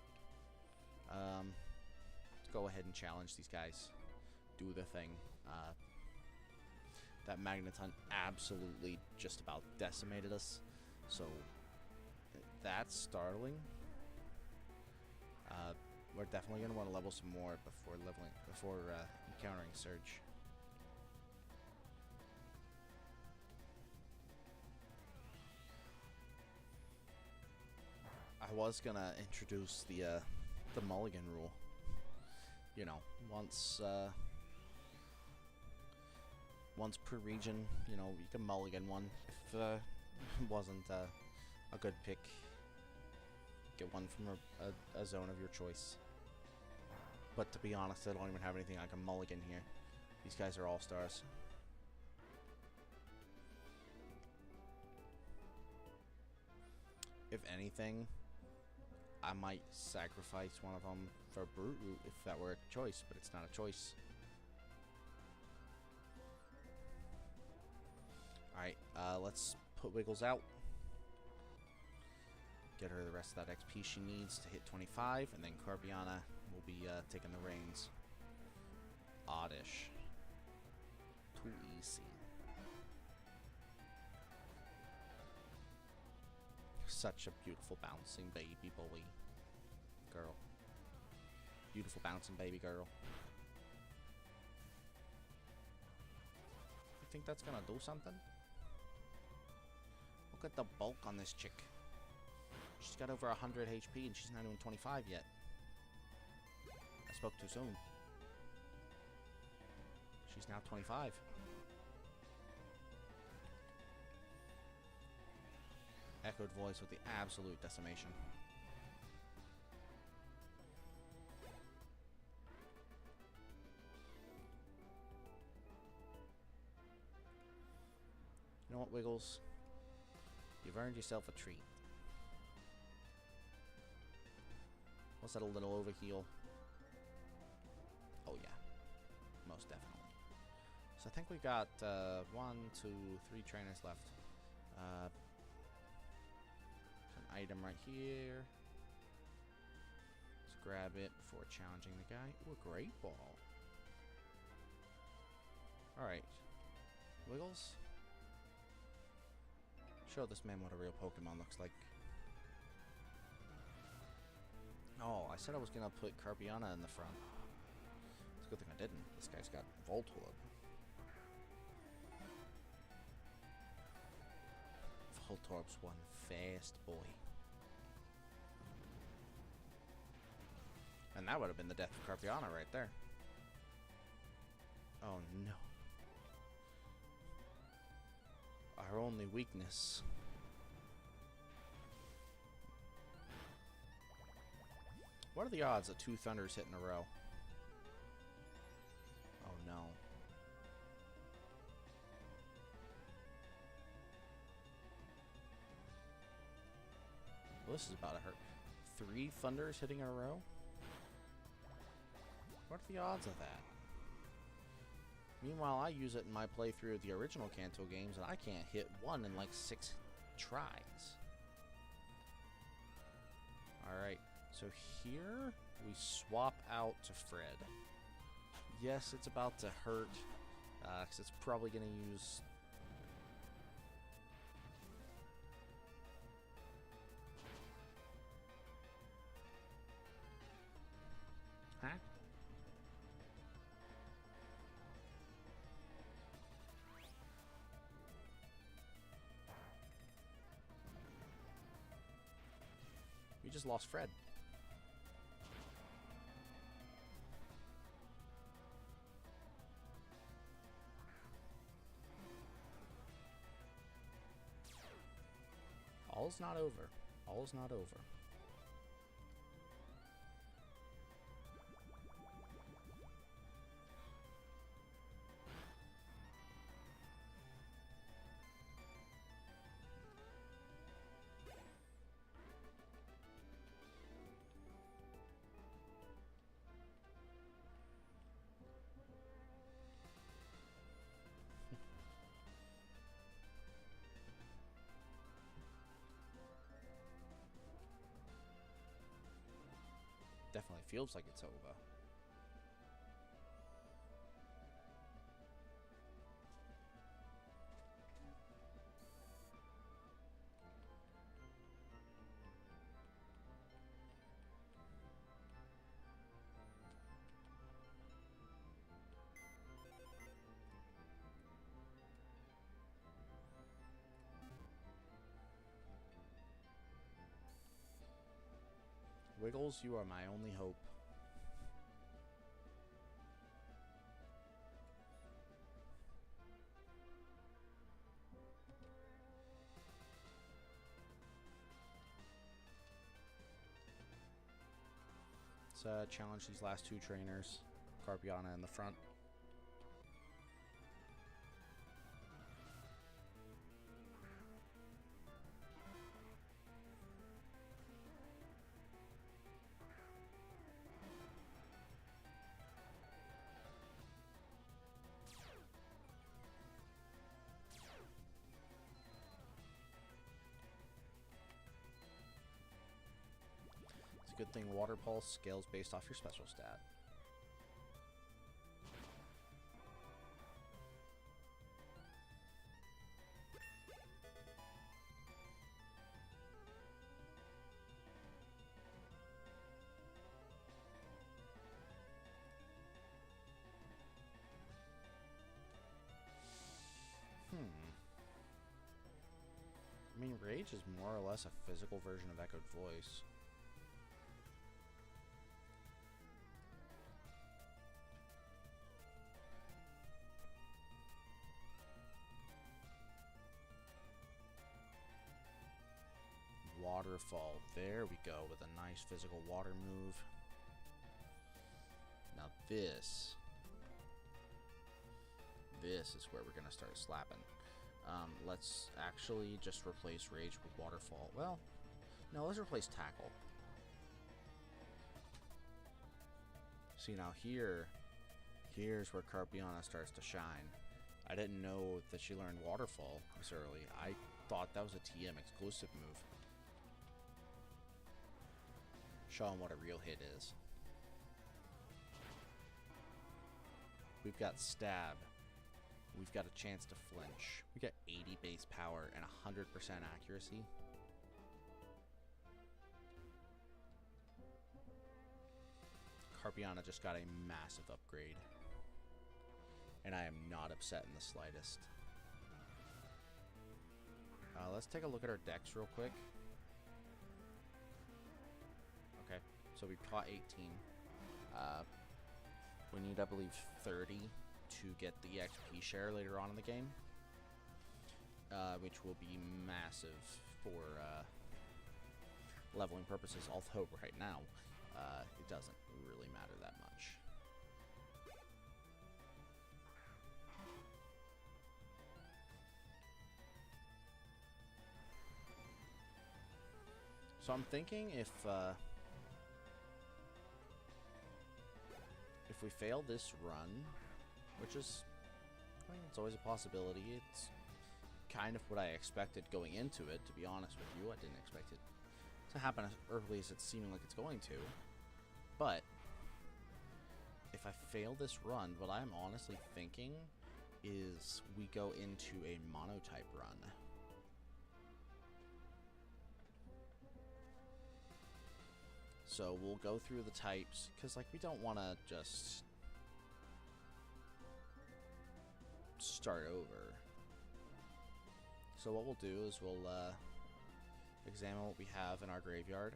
Let's go ahead and challenge these guys. Do the thing. That magneton absolutely just about decimated us, so that's startling. We're definitely gonna want to level some more before encountering Surge. I was gonna introduce the mulligan rule. You know, once per region, you know, you can mulligan one. If it wasn't a good pick, get one from a zone of your choice. But to be honest, I don't even have anything I can mulligan here. These guys are all-stars. If anything, I might sacrifice one of them for Brute Root if that were a choice, but it's not a choice. Alright, let's put Wiggles out. Get her the rest of that XP she needs to hit 25, and then Carbiana will be taking the reins. Oddish. Too easy. Such a beautiful bouncing baby boy. Girl. Beautiful bouncing baby girl. You think that's gonna do something? Look at the bulk on this chick. She's got over 100 HP and she's not even 25 yet. I spoke too soon. She's now 25. Echoed voice with the absolute decimation. You know what, Wiggles? You've earned yourself a treat. Was that a little overheal? Oh yeah, most definitely. So I think we got 1, 2, 3 trainers left. An item right here. Let's grab it before challenging the guy. Ooh, a great ball. Alright. Wiggles. Show this man what a real Pokemon looks like. Oh, I said I was gonna put Carbiana in the front. It's a good thing I didn't. This guy's got Voltorb. Voltorb's one fast boy. And that would have been the death of Carbiana right there. Oh no. Our only weakness. What are the odds of 2 Thunders hit in a row? Oh no. Well, this is about to hurt. 3 Thunders hitting in a row? What are the odds of that? Meanwhile, I use it in my playthrough of the original Kanto games, and I can't hit one in like 6 tries. Alright, so here we swap out to Fred. Yes, it's about to hurt, because it's probably going to use... Huh? We just lost Fred. All's not over. All's not over. definitely feels like it's over. Wiggles, you are my only hope. Let's challenge these last two trainers. Carpiana in the front. Good thing Water Pulse scales based off your special stat. I mean, Rage is more or less a physical version of Echoed Voice. Waterfall. There we go, with a nice physical water move. Now this is where we're going to start slapping. Let's actually just replace Rage with Waterfall. Well, no, let's replace Tackle. See, now here's where Carpiana starts to shine. I didn't know that she learned Waterfall this early. I thought that was a TM exclusive move. Show him what a real hit is. We've got Stab. We've got a chance to flinch. We got 80 base power and 100% accuracy. Carpiana just got a massive upgrade. And I am not upset in the slightest. Let's take a look at our decks real quick. Okay, so we caught 18. We need, I believe, 30 to get the XP share later on in the game, which will be massive for leveling purposes, although right now it doesn't really matter that much. So I'm thinking if we fail this run, which is, I mean, it's always a possibility. It's kind of what I expected going into it, to be honest with you. I didn't expect it to happen as early as it's seeming like it's going to. But if I fail this run, what I'm honestly thinking is we go into a monotype run. So we'll go through the types, because like we don't want to just start over. So what we'll do is we'll examine what we have in our graveyard,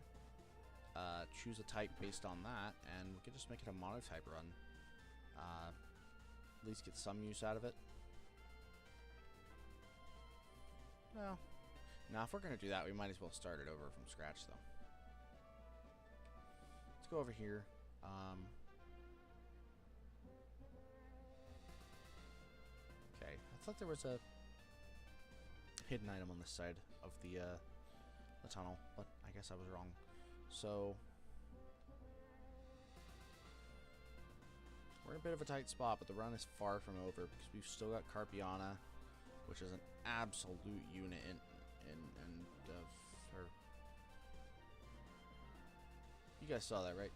choose a type based on that, and we can just make it a monotype run. At least get some use out of it. Well, now if we're going to do that, we might as well start it over from scratch though. Go over here. Okay, I thought there was a hidden item on this side of the tunnel, but I guess I was wrong. So we're in a bit of a tight spot, but the run is far from over because we've still got Carpiana, which is an absolute unit in of her. You guys saw that, right?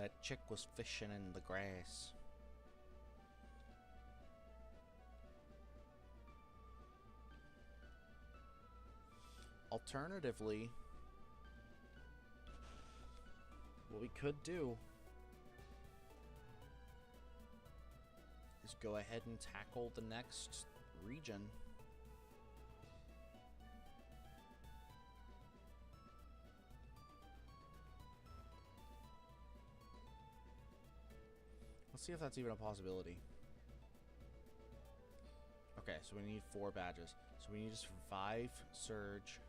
That chick was fishing in the grass. Alternatively, what we could do is go ahead and tackle the next region. Let's see if that's even a possibility. Okay, so we need 4 badges. So we need to survive Surge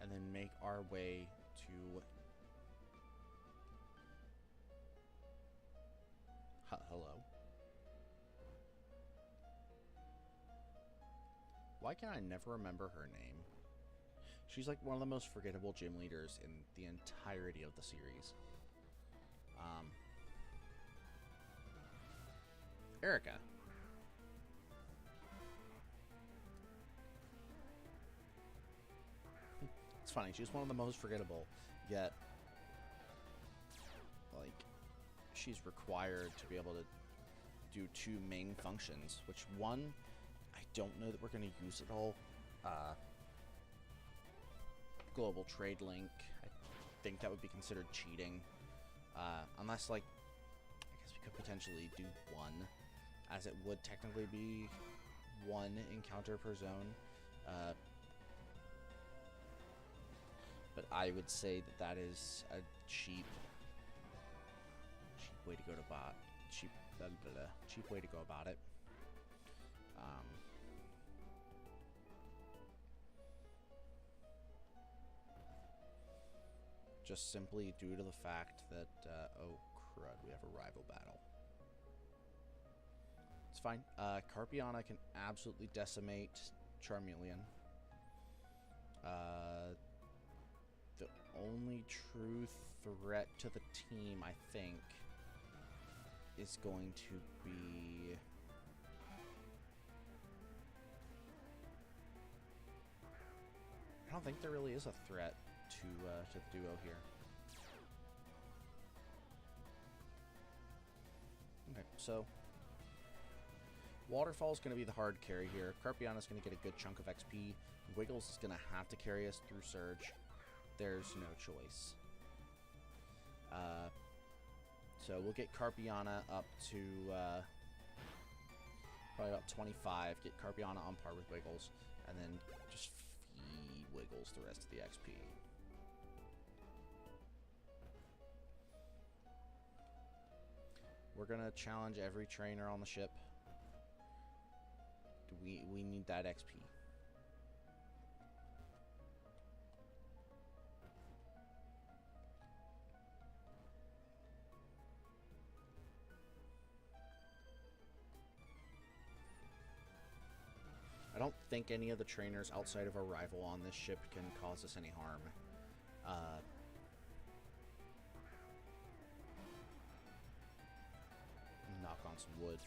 and then make our way to... Hello? Why can I never remember her name? She's like one of the most forgettable gym leaders in the entirety of the series. Erica. It's funny, she's one of the most forgettable, yet, like, she's required to be able to do 2 main functions, which one, I don't know that we're going to use it all. Global trade link, I think that would be considered cheating, unless, like, I guess we could potentially do 1, as it would technically be 1 encounter per zone, but I would say that that is a cheap way to go to bot. Cheap way to go about it. Just simply due to the fact that, oh crud, we have a rival battle. It's fine. Carpiana can absolutely decimate Charmeleon. The only true threat to the team, I think, is going to be... I don't think there really is a threat to the duo here. Okay, so Waterfall is going to be the hard carry here. Carpiana is going to get a good chunk of XP. Wiggles is going to have to carry us through Surge. There's no choice. So we'll get Carpiana up to probably about 25. Get Carpiana on par with Wiggles, and then just feed Wiggles the rest of the XP. We're gonna challenge every trainer on the ship. We need that XP. I don't think any of the trainers outside of our rival on this ship can cause us any harm. Knock on some wood.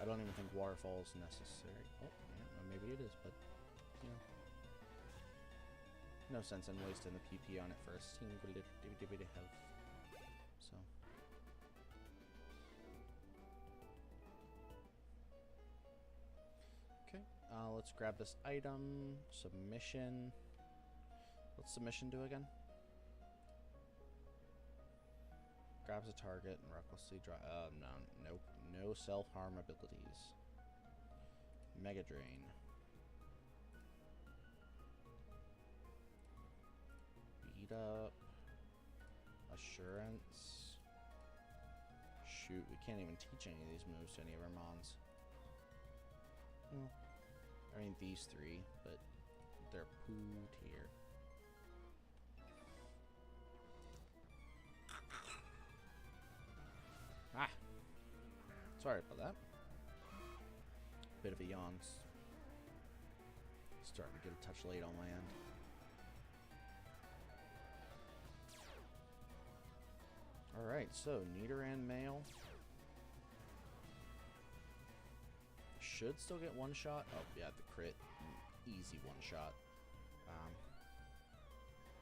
I don't even think Waterfall is necessary. Oh, yeah, maybe it is, but, you know. No sense in wasting the PP on it for a single little bit of health. So. Okay, let's grab this item. Submission. What's submission do again? Grabs a target and recklessly drive. Nope. No self-harm abilities. Mega Drain. Beat up. Assurance. Shoot, we can't even teach any of these moves to any of our mons. Well, I mean these 3, but they're poo tier. Ah! Sorry about that. Bit of a yawn. Starting to get a touch late on my end. Alright, so Nidoran male. Should still get one shot. Oh, yeah, the crit. Easy one shot.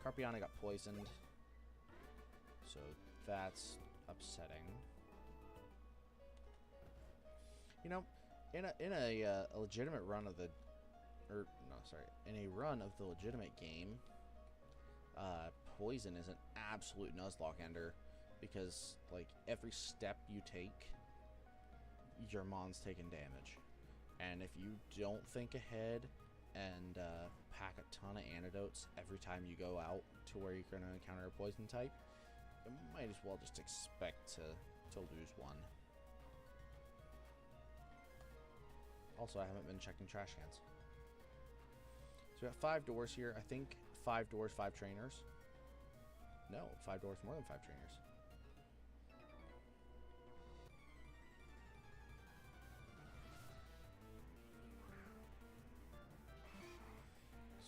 Carpiana got poisoned. So that's upsetting. You know, in a legitimate run of the... in a run of the legitimate game, poison is an absolute Nuzlocke ender. Because, like, every step you take, your mon's taking damage. And if you don't think ahead and pack a ton of antidotes every time you go out to where you're going to encounter a poison type, you might as well just expect to lose one. Also, I haven't been checking trash cans. So we got 5 doors here. I think 5 doors, 5 trainers. No, 5 doors, more than 5 trainers.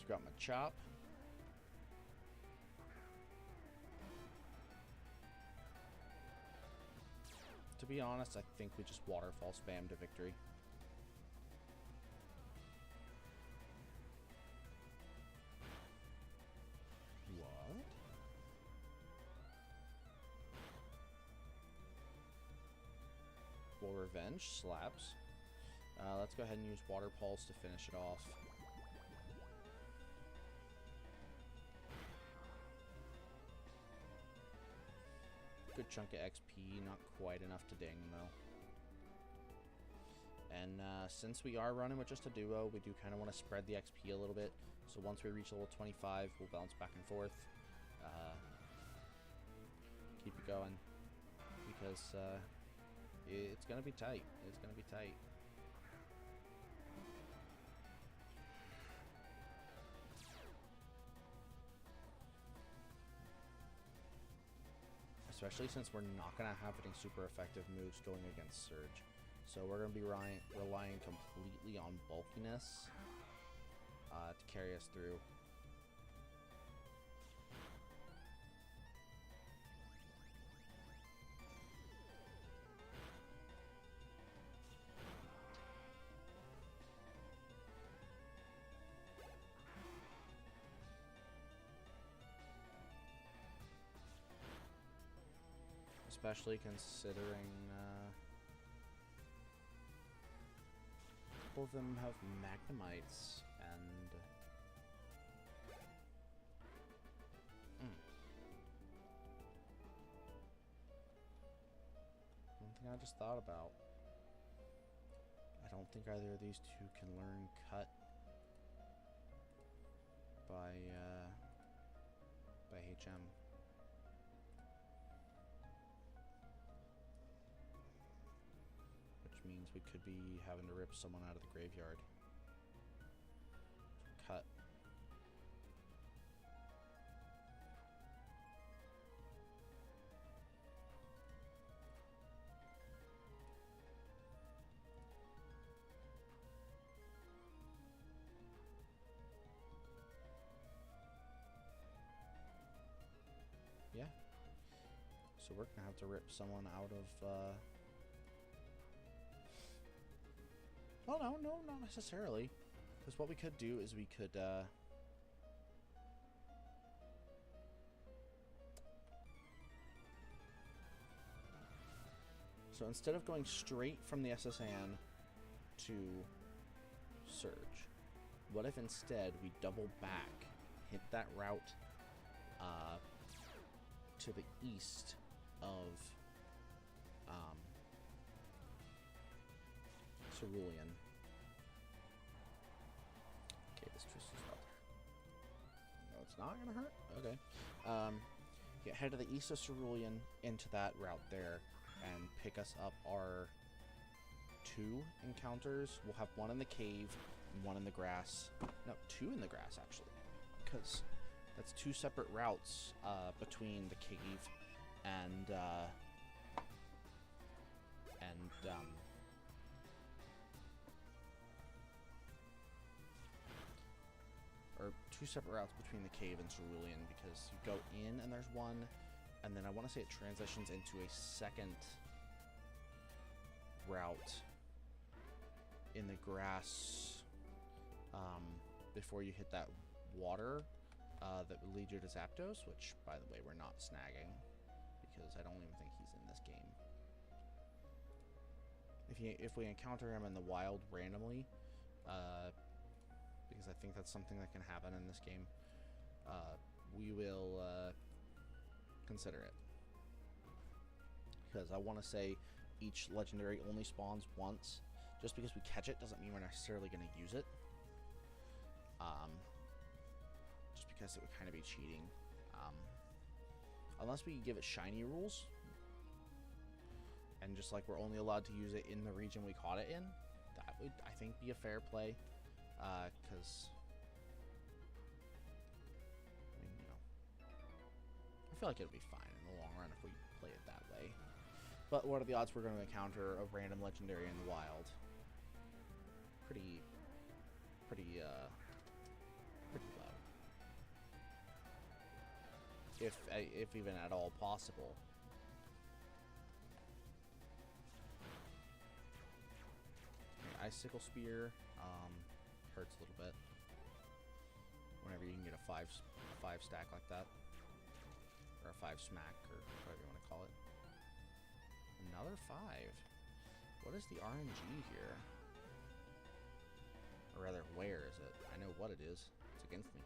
Got my chop. To be honest, I think we just waterfall spam to victory. What? Well, revenge slaps. Let's go ahead and use water pulse to finish it off. Good chunk of XP, not quite enough to ding though. And since we are running with just a duo, we do kind of want to spread the XP a little bit. So once we reach level 25, we'll bounce back and forth. Keep it going. Because it's going to be tight. It's going to be tight. Especially since we're not going to have any super effective moves going against Surge. So we're going to be relying completely on bulkiness to carry us through. Especially considering a couple of them have Magnemites and one thing I just thought about. I don't think either of these two can learn cut by HM. Means we could be having to rip someone out of the graveyard. Cut. Yeah. So we're gonna have to rip someone out of well, no, not necessarily. Because what we could do is we could, so instead of going straight from the SSN to Surge, what if instead we double back, hit that route, to the east of, Cerulean. Okay, this twist is out there. No, it's not gonna hurt? Okay. Yeah, head to the east of Cerulean into that route there and pick us up our 2 encounters. We'll have one in the cave and one in the grass. No, 2 in the grass actually. Because that's 2 separate routes between the cave and two separate routes between the cave and Cerulean, because you go in and there's one, and then I want to say it transitions into a second route in the grass before you hit that water that would lead you to Zapdos, which, by the way, we're not snagging, because I don't even think he's in this game. If we encounter him in the wild randomly, because I think that's something that can happen in this game, we will consider it. Because I want to say each legendary only spawns once. Just because we catch it doesn't mean we're necessarily going to use it. Just because it would kind of be cheating. Unless we give it shiny rules. And just like we're only allowed to use it in the region we caught it in. That would, I think, be a fair play. Because, I mean, you know, I feel like it'll be fine in the long run if we play it that way. But what are the odds we're going to encounter a random legendary in the wild? Pretty low. If even at all possible. Okay, Icicle Spear hurts a little bit. Whenever you can get a five stack like that, or a 5 smack, or whatever you want to call it. Another 5. What is the RNG here? Or rather, where is it? I know what it is. It's against me.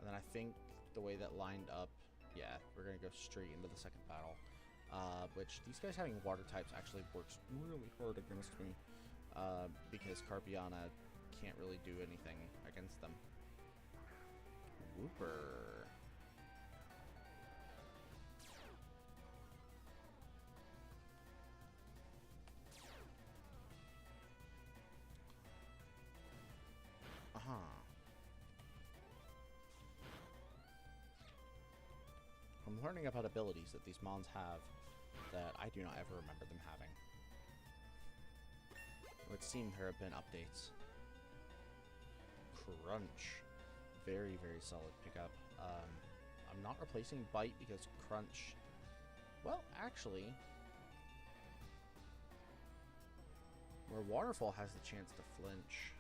And then I think the way that lined up, yeah, we're going to go straight into the second battle. Which, these guys having water types actually works really hard against me. Because Carpiana can't really do anything against them. Whooper. I'm learning about abilities that these mons have that I do not ever remember them having. It would seem there have been updates. Crunch. Very, very solid pickup. I'm not replacing Bite because Crunch... Well, actually... where Waterfall has the chance to flinch...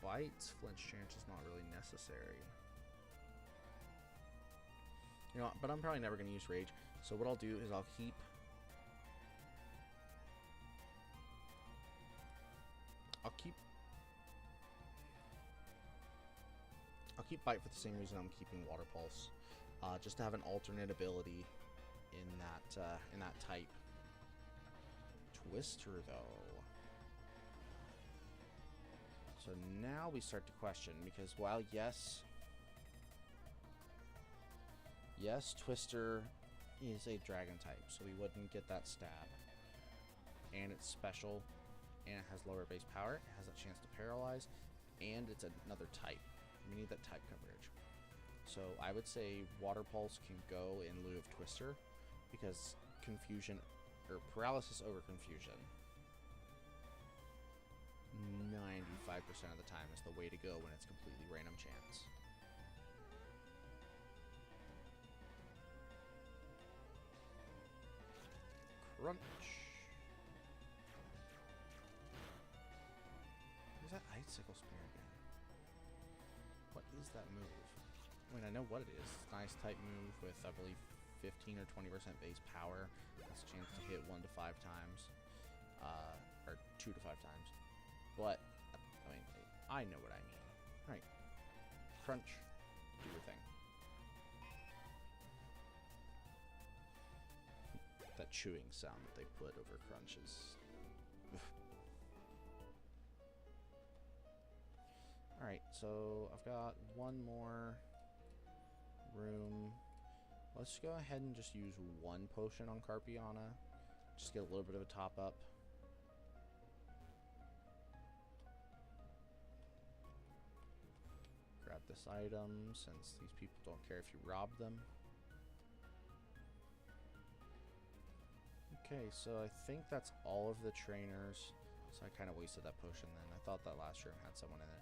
Bite's flinch chance is not really necessary. You know, but I'm probably never going to use Rage. So what I'll do is I'll keep Bite for the same reason I'm keeping Water Pulse, just to have an alternate ability in that type. Twister though. So now we start to question, because while yes, Twister is a dragon type, so we wouldn't get that stab. And it's special, and it has lower base power, it has a chance to paralyze, and it's another type. We need that type coverage. So I would say Water Pulse can go in lieu of Twister, because confusion, or paralysis over confusion, 95% of the time is the way to go when it's completely random chance. Crunch. Where's that Icicle Spear again? What is that move? I mean, I know what it is. It's a nice type move with, I believe, 15 or 20% base power. Has a chance to hit 1 to 5 times. Or 2 to 5 times. But, I mean, I know what I mean. Alright. Crunch. Do your thing. That chewing sound that they put over Crunch is... Alright, so I've got one more room. Let's go ahead and just use one potion on Carpiana. Just get a little bit of a top up. Grab this item, since these people don't care if you rob them. Okay, so I think that's all of the trainers. So I kind of wasted that potion then. I thought that last room had someone in it.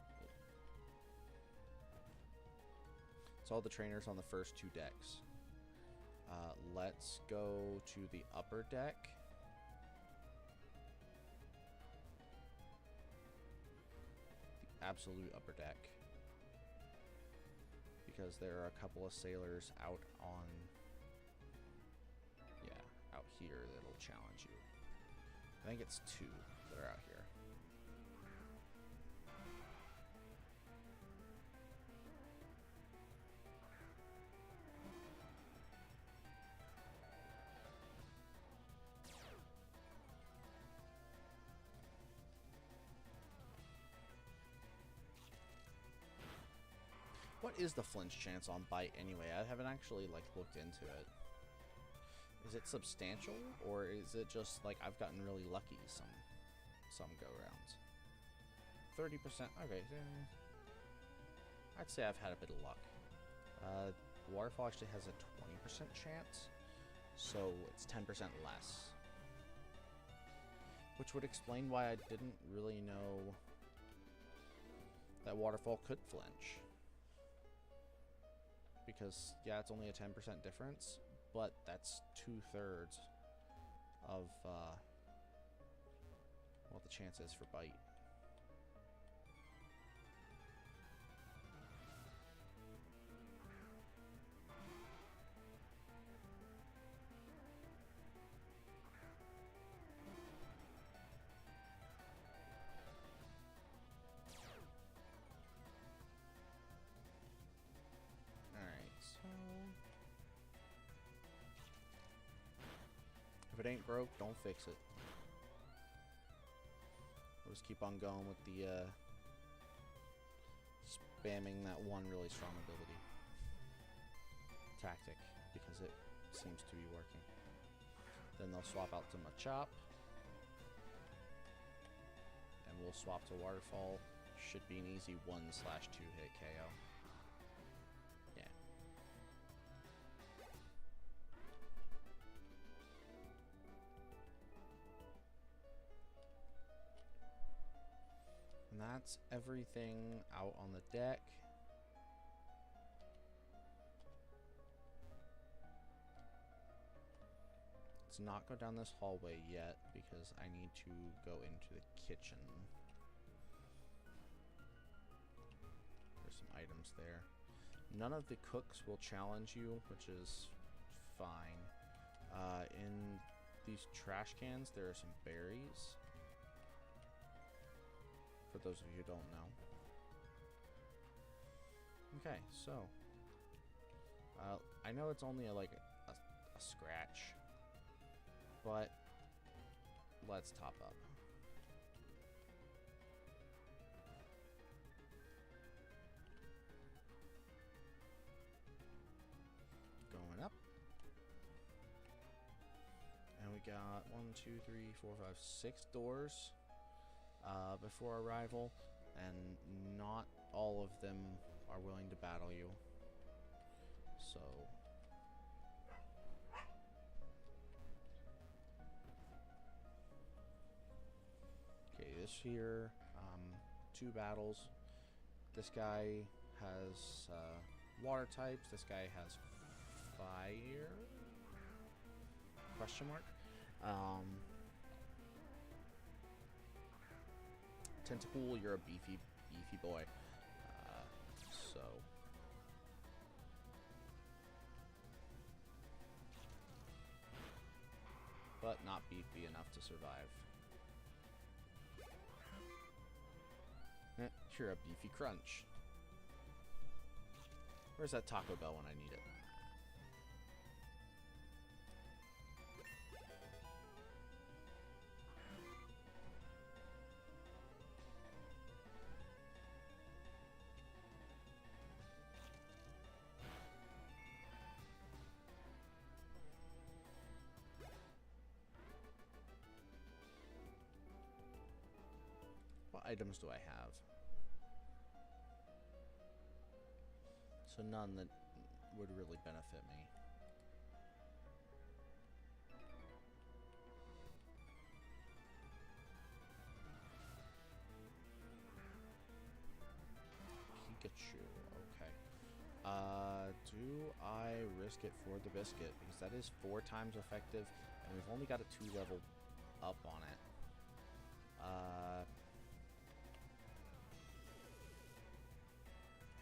It's all the trainers on the first 2 decks. Let's go to the upper deck. The absolute upper deck. Because there are a couple of sailors out on... yeah, out here that'll challenge you. I think it's 2 that are out here. What is the flinch chance on bite anyway? I haven't actually like looked into it. Is it substantial, or is it just like I've gotten really lucky some go rounds? 30%. Okay, I'd say I've had a bit of luck. Waterfall actually has a 20% chance, so it's 10% less. Which would explain why I didn't really know that Waterfall could flinch. Because, yeah, it's only a 10% difference, but that's 2/3 of what the chance is for bite. If it ain't broke, don't fix it. We'll just keep on going with the spamming that one really strong ability tactic, because it seems to be working. Then they'll swap out to Machop, and we'll swap to Waterfall. Should be an easy 1/2 hit KO. Yeah. And that's everything out on the deck. Let's not go down this hallway yet because I need to go into the kitchen. There's some items there. None of the cooks will challenge you, which is fine. In these trash cans, there are some berries. For those of you who don't know. Okay, so I know it's only a scratch, but let's top up. Going up. And we got 1, 2, 3, 4, 5, 6 doors before arrival, and not all of them are willing to battle you. So okay, this here, 2 battles. This guy has water types. This guy has fire? Question mark. Tentacool, you're a beefy boy. So but not beefy enough to survive. You're a beefy crunch. Where's that Taco Bell when I need it? What items do I have? So none that would really benefit me. risk it for the biscuit, because that is 4 times effective, and we've only got a 2 level up on it. I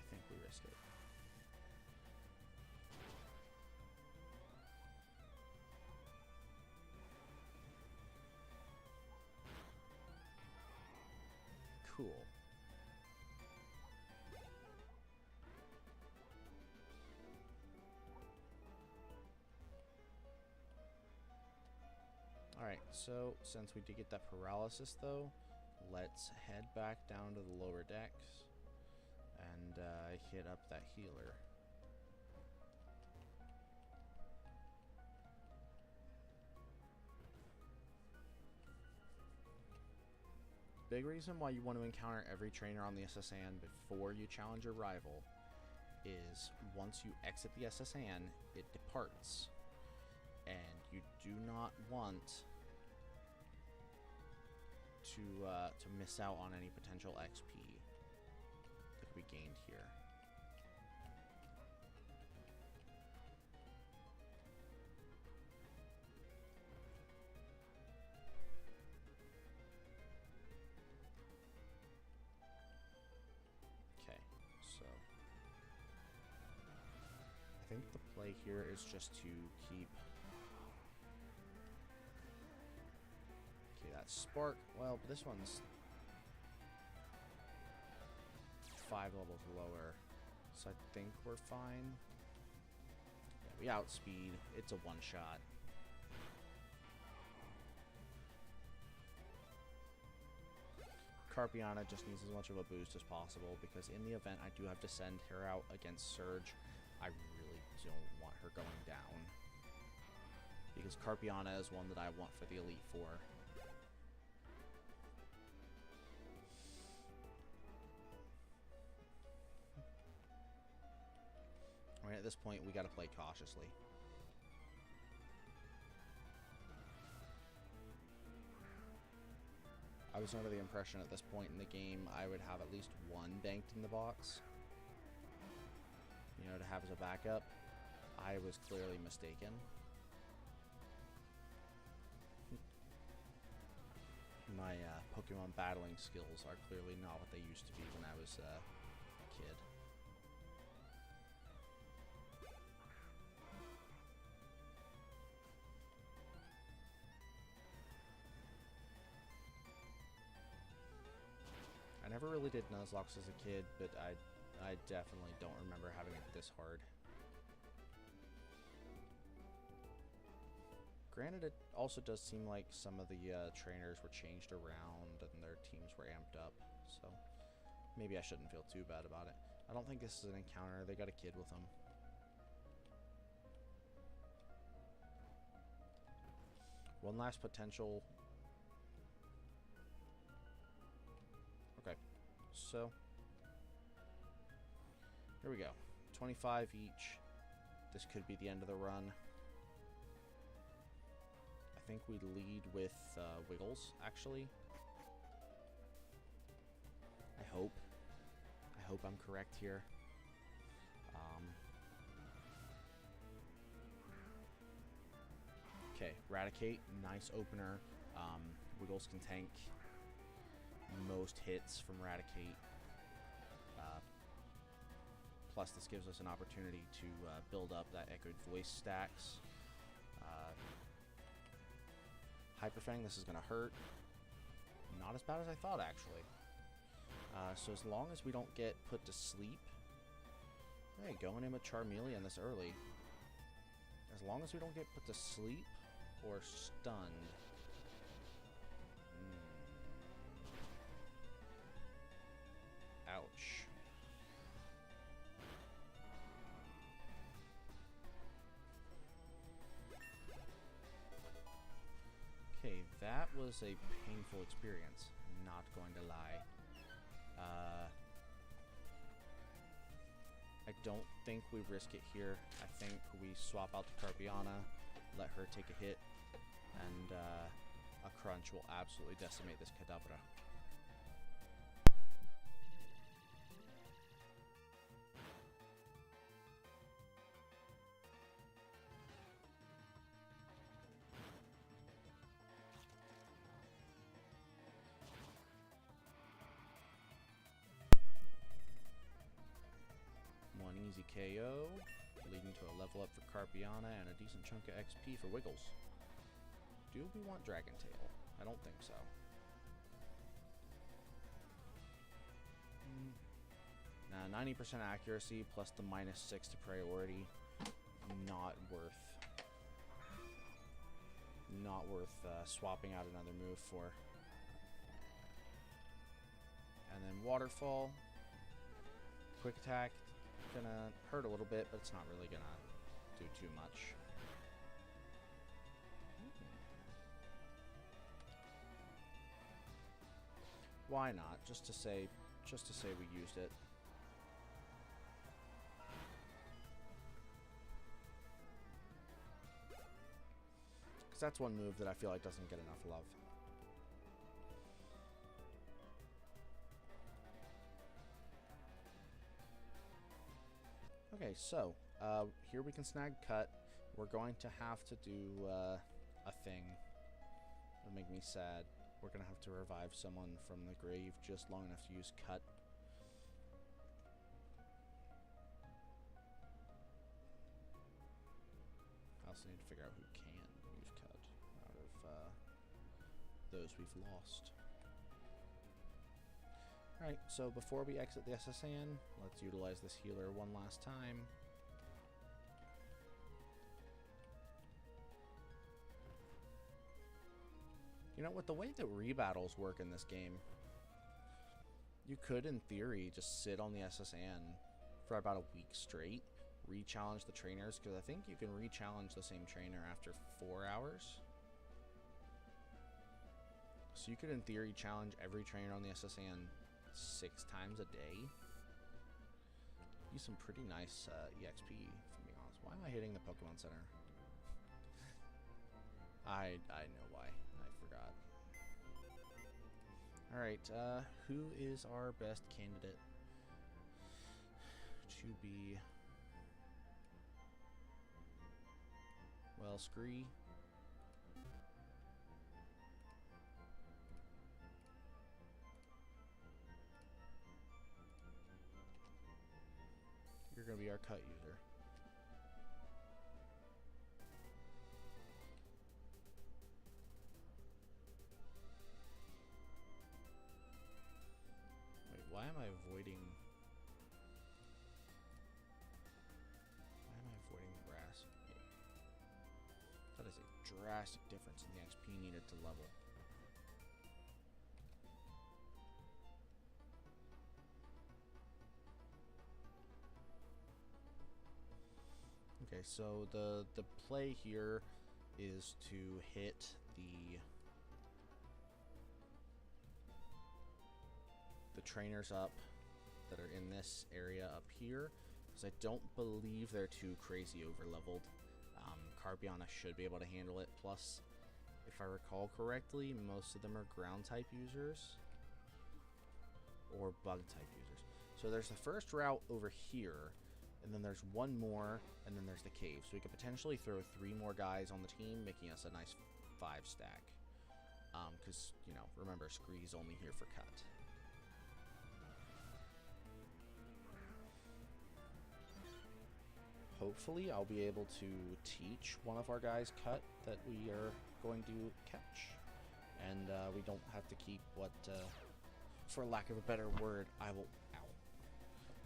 think we risk it. Cool. Alright, so since we did get that paralysis though, let's head back down to the lower decks and hit up that healer. Big reason why you want to encounter every trainer on the SSN before you challenge your rival is once you exit the SSN, it departs. And you do not want to miss out on any potential XP that could be gained here. Okay, so I think the play here is just to keep that spark. Well, but this one's 5 levels lower, so I think we're fine. Yeah, we outspeed. It's a one-shot. Carpiana just needs as much of a boost as possible, because in the event I do have to send her out against Surge, I really don't want her going down, because Carpiana is one that I want for the Elite Four. Right, at this point, we gotta play cautiously. I was under the impression at this point in the game I would have at least one banked in the box, you know, to have as a backup. I was clearly mistaken. My Pokemon battling skills are clearly not what they used to be when I was a kid. I never really did Nuzlocke as a kid, but I definitely don't remember having it this hard. Granted, it also does seem like some of the trainers were changed around and their teams were amped up, so maybe I shouldn't feel too bad about it. I don't think this is an encounter. They got a kid with them. One last potential. Okay, so here we go. 25 each. This could be the end of the run. I think we lead with Wiggles, actually. I hope I'm correct here. Okay, Raticate, nice opener. Wiggles can tank most hits from Raticate. Plus, this gives us an opportunity to build up that echoed voice stacks. Hyperfang, this is going to hurt. Not as bad as I thought, actually. So as long as we don't get put to sleep... Hey, going in with Charmeleon this early. As long as we don't get put to sleep or stunned. Ouch. Okay, that was a painful experience, not going to lie. I don't think we risk it here. I think we swap out to Carpiana, let her take a hit, and a crunch will absolutely decimate this Kadabra. KO, leading to a level up for Carpiana and a decent chunk of XP for Wiggles. Do we want Dragon Tail? I don't think so. Nah, 90% accuracy plus the -6 to priority. Not worth swapping out another move for. And then Waterfall. Quick attack. Gonna hurt a little bit, but it's not really gonna do too much. Why not? Just to say we used it. Because that's one move that I feel like doesn't get enough love. Okay, so here we can snag Cut. We're going to have to do a thing that'll make me sad. We're going to have to revive someone from the grave just long enough to use Cut. I also need to figure out who can use Cut out of those we've lost. Alright, so before we exit the SSN, let's utilize this healer one last time. You know, with the way that rebattles work in this game, you could, in theory, just sit on the SSN for about a week straight, re-challenge the trainers, because I think you can re-challenge the same trainer after 4 hours. So you could, in theory, challenge every trainer on the SSN 6 times a day. Use some pretty nice EXP, if I'm being honest. Why am I hitting the Pokemon Center? I know why. I forgot. Alright, who is our best candidate to be... Well, Scree. You're going to be our Cut user. Wait, why am I avoiding... Why am I avoiding the grass? That is a drastic difference in the XP needed to level. Okay, so the play here is to hit the trainers up that are in this area up here, because I don't believe they're too crazy over-leveled. Carpiana should be able to handle it, plus, if I recall correctly, most of them are ground-type users or bug-type users. So there's the first route over here, and then there's one more, and then there's the cave. So we could potentially throw 3 more guys on the team, making us a nice 5-stack. Because, you know, remember, Scree's only here for Cut. Hopefully, I'll be able to teach one of our guys Cut that we are going to catch. And we don't have to keep what, for lack of a better word, I will...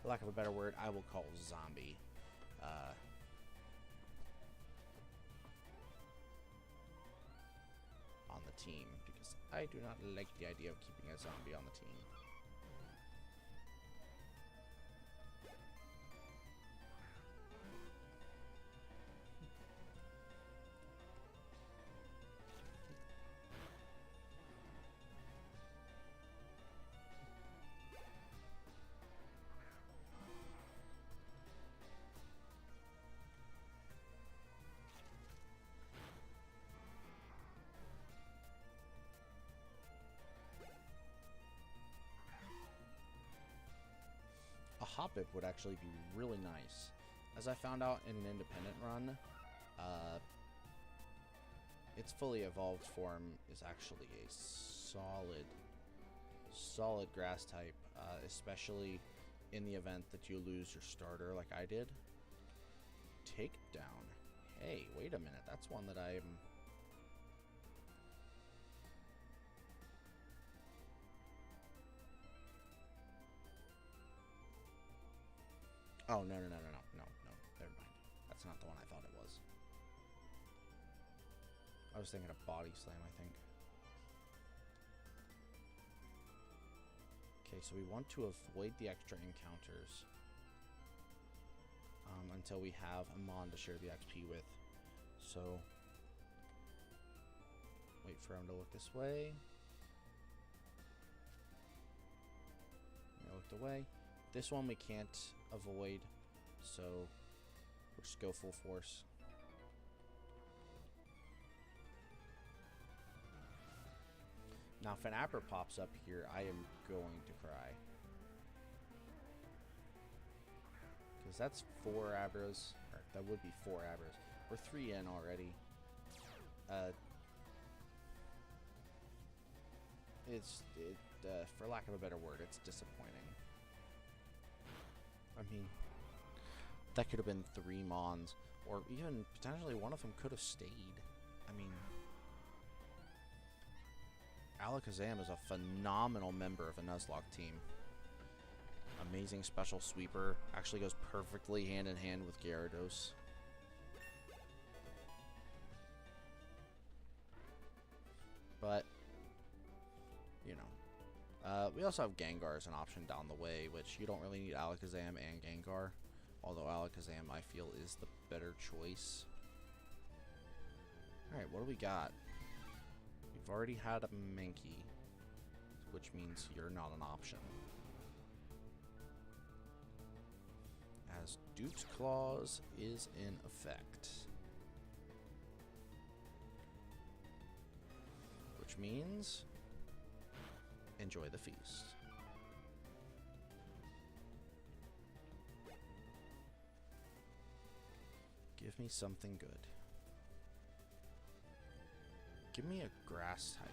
For lack of a better word, I will call Zombie. On the team, because I do not like the idea of keeping a zombie on the team. A Hoppip would actually be really nice. As I found out in an independent run, its fully evolved form is actually a solid grass type, especially in the event that you lose your starter like I did. Takedown. Hey, wait a minute. That's one that I'm... Oh, no. Never mind. That's not the one I thought it was. I was thinking of Body Slam, I think. Okay, so we want to avoid the extra encounters until we have a Mon to share the XP with. So, wait for him to look this way. He looked away. This one we can't avoid, so we'll just go full force. Now, if an Abra pops up here, I am going to cry. Because that's 4 Abras. Or that would be 4 Abras. We're 3 in already. For lack of a better word, it's disappointing. I mean, that could have been 3 Mons. Or even, potentially, one of them could have stayed. I mean... Alakazam is a phenomenal member of a Nuzlocke team. Amazing special sweeper. Actually goes perfectly hand in hand with Gyarados. But, you know. We also have Gengar as an option down the way, which you don't really need Alakazam and Gengar. Although Alakazam, I feel, is the better choice. Alright, what do we got? We've already had a Mankey, which means you're not an option. As Dupes Clause is in effect. Which means enjoy the feast. Give me something good. Give me a grass type.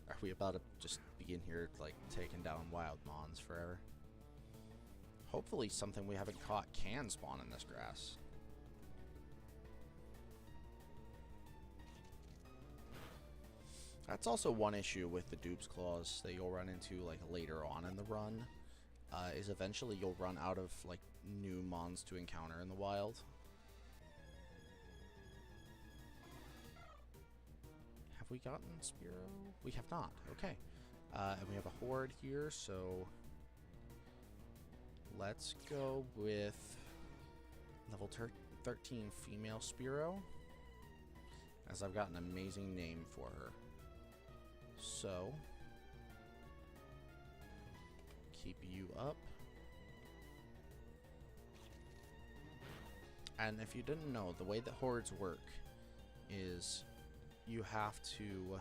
Are we about to just begin here, like, taking down wild Mons forever? Hopefully something we haven't caught can spawn in this grass. That's also one issue with the Dupes Clause that you'll run into, like, later on in the run. Is eventually you'll run out of, like, new Mons to encounter in the wild. Have we gotten Spearow? We have not. Okay. And we have a Horde here, so let's go with level 13 female Spearow, as I've got an amazing name for her. So, keep you up. And if you didn't know, the way that Hordes work is you have to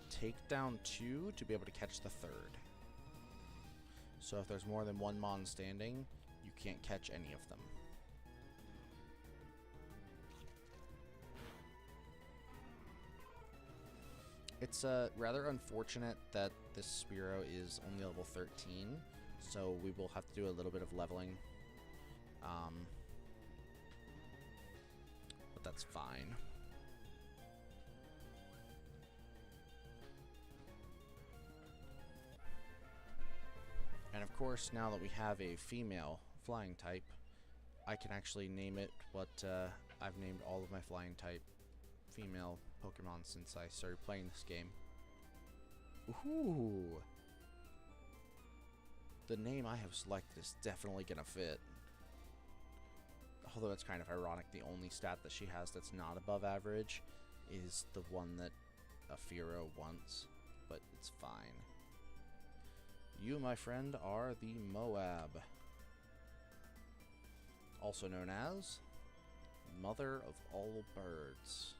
take down 2 to be able to catch the 3rd. So if there's more than 1 Mon standing, you can't catch any of them. It's rather unfortunate that this Spearow is only level 13, so we will have to do a little bit of leveling. But that's fine. And of course, now that we have a female flying type, I can actually name it what I've named all of my flying type female Pokemon since I started playing this game. Ooh! The name I have selected is definitely gonna fit. Although it's kind of ironic, the only stat that she has that's not above average is the one that a Fearow wants, but it's fine. You, my friend, are the Moab, also known as Mother of All Birds.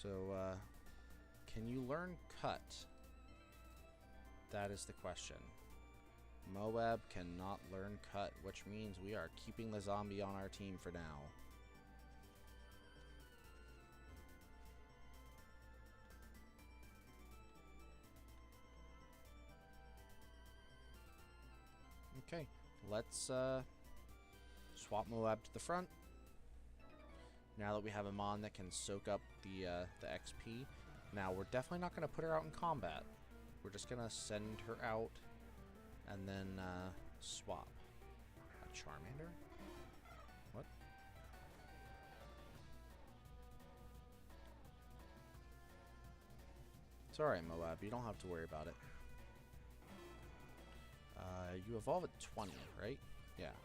So, can you learn Cut? That is the question. Moab cannot learn cut, which means we are keeping the zombie on our team for now. Okay, let's swap Moab to the front. Now that we have a Mon that can soak up the XP. Now, we're definitely not going to put her out in combat. We're just going to send her out and then swap. A Charmander? What? It's alright, Moab. You don't have to worry about it. You evolve at 20, right? Yeah.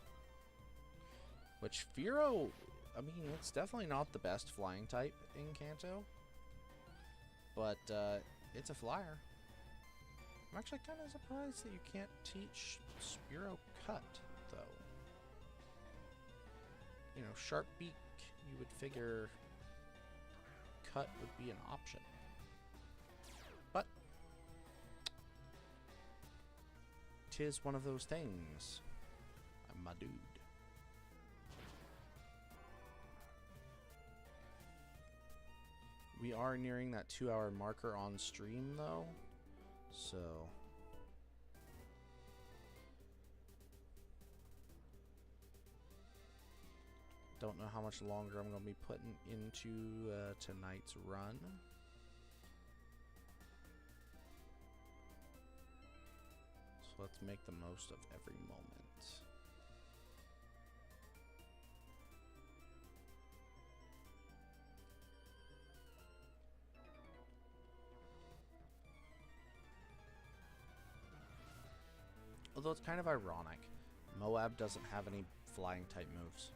Which, Fearow, I mean, it's definitely not the best flying type in Kanto. But, it's a flyer. I'm actually kind of surprised that you can't teach Spearow Cut, though. You know, Sharp Beak, you would figure Cut would be an option. But, 'tis one of those things. I'm my dude. We are nearing that 2-hour marker on stream, though, so don't know how much longer I'm going to be putting into tonight's run. So let's make the most of every moment. Although it's kind of ironic, Moab doesn't have any flying type moves.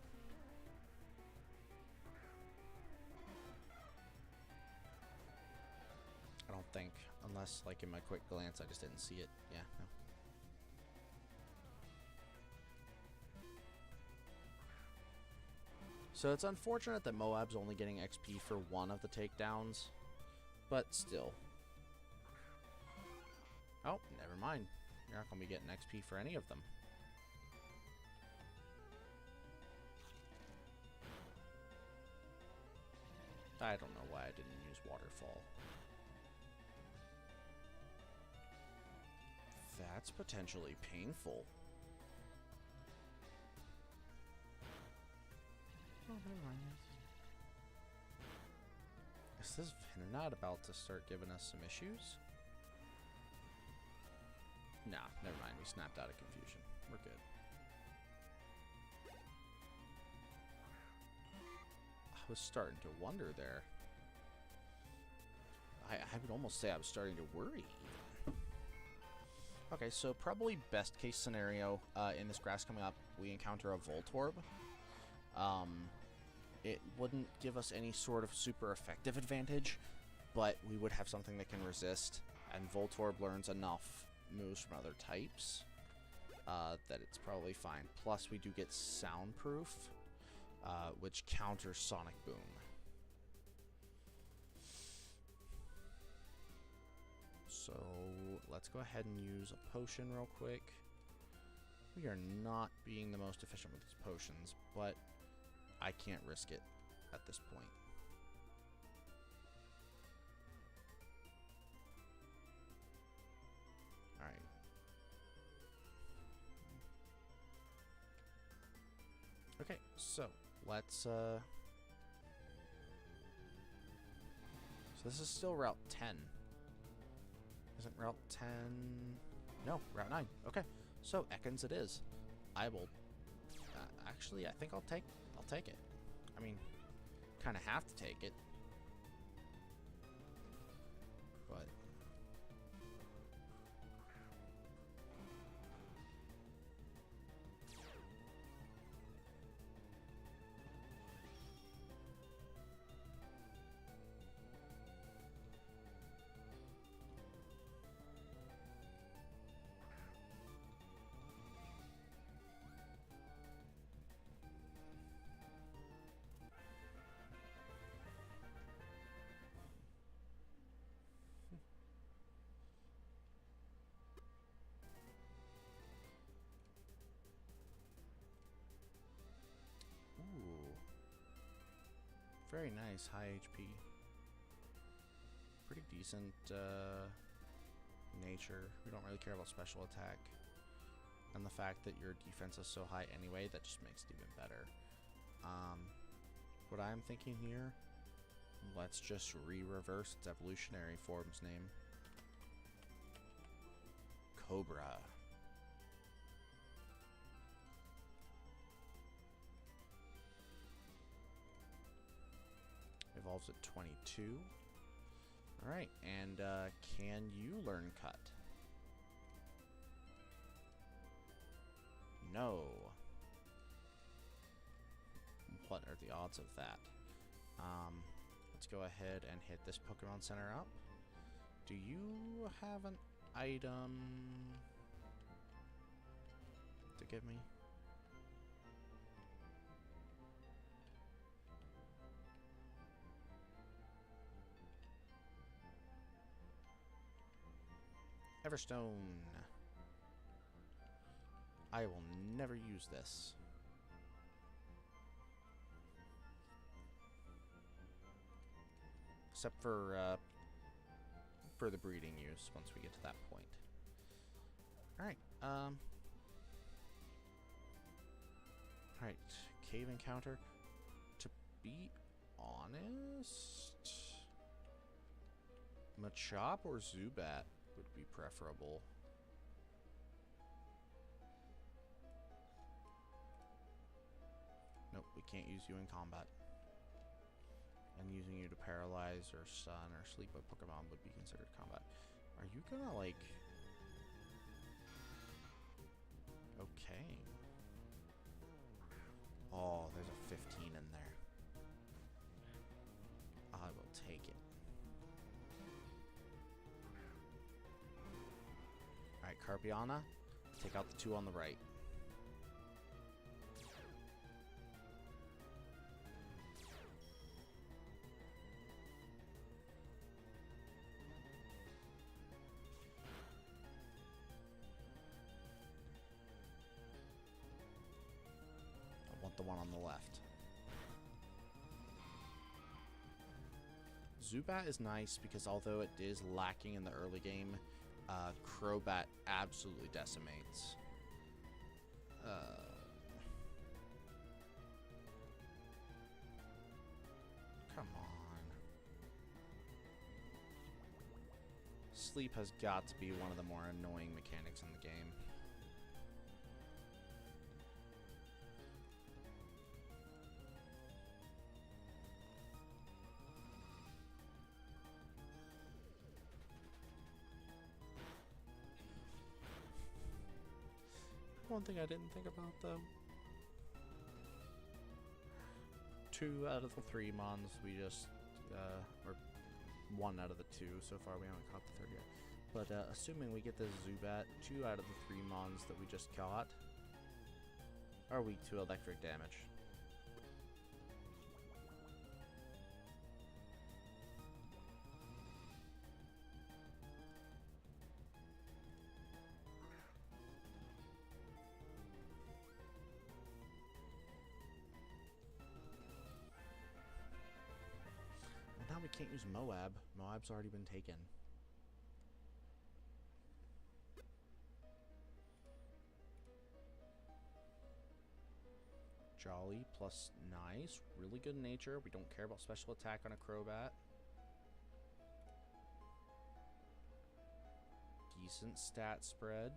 I don't think, unless like in my quick glance I just didn't see it. Yeah, no. So it's unfortunate that Moab's only getting XP for one of the takedowns, but still. Oh, never mind. You're not going to be getting XP for any of them. I don't know why I didn't use Waterfall. That's potentially painful. Oh, never mind. Is this Venonat about to start giving us some issues? Nah, never mind. We snapped out of confusion. We're good. I was starting to wonder there. I would almost say I was starting to worry. Okay, so probably best case scenario in this grass coming up, we encounter a Voltorb. It wouldn't give us any sort of super effective advantage, but we would have something that can resist, and Voltorb learns enough moves from other types that it's probably fine. Plus, we do get Soundproof, which counters Sonic Boom. So let's go ahead and use a potion real quick. We are not being the most efficient with these potions, but I can't risk it at this point. Alright. Okay, so let's so this is still Route 10. Isn't Route 10? No, Route 9. Okay, so Ekans it is. I will actually I think I'll take it. I mean, kind of have to take it. But Very nice, high HP. Pretty decent nature. We don't really care about special attack. And the fact that your defense is so high anyway, that just makes it even better. What I'm thinking here, let's just re-reverse its evolutionary form's name. Cobra. Evolves at 22. Alright, and can you learn cut? No. What are the odds of that? Let's go ahead and hit this Pokemon Center up. Do you have an item to give me? Everstone. I will never use this. Except for the breeding use once we get to that point. Alright, alright, cave encounter. To be honest, Machop or Zubat would be preferable. Nope, we can't use you in combat. And using you to paralyze or stun or sleep a Pokemon would be considered combat. Are you gonna, like... Okay. Oh, there's a 15 in there. I will take it. Alright, Carpiana, take out the 2 on the right. I want the one on the left. Zubat is nice because although it is lacking in the early game, Crobat absolutely decimates. Come on. Sleep has got to be one of the more annoying mechanics in the game. One thing I didn't think about, though. 2 out of the 3 mons we just, or 1 out of the 2 so far. We haven't caught the 3rd yet. But assuming we get this Zubat, 2 out of the 3 mons that we just caught are weak to electric damage. Now we can't use Moab. Moab's already been taken. Jolly plus nice. Really good nature. We don't care about special attack on a Crobat. Decent stat spread.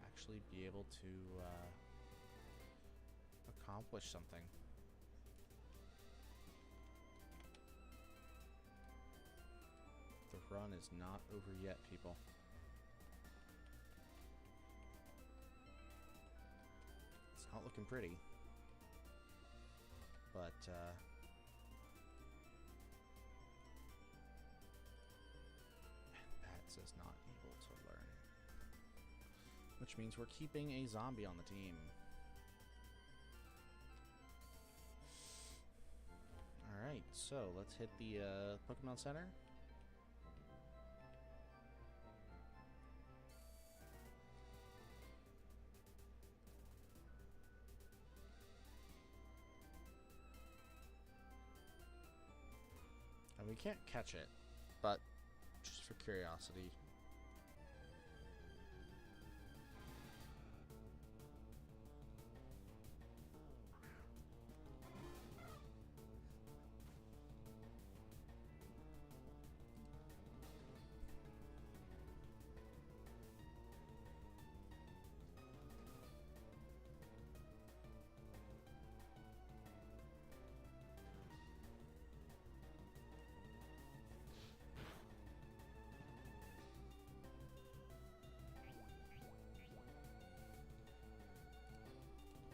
Actually be able to accomplish something. The run is not over yet, people. It's not looking pretty, but Bats is not able to learn. Which means we're keeping a zombie on the team. so let's hit the Pokemon Center. And we can't catch it, but just for curiosity.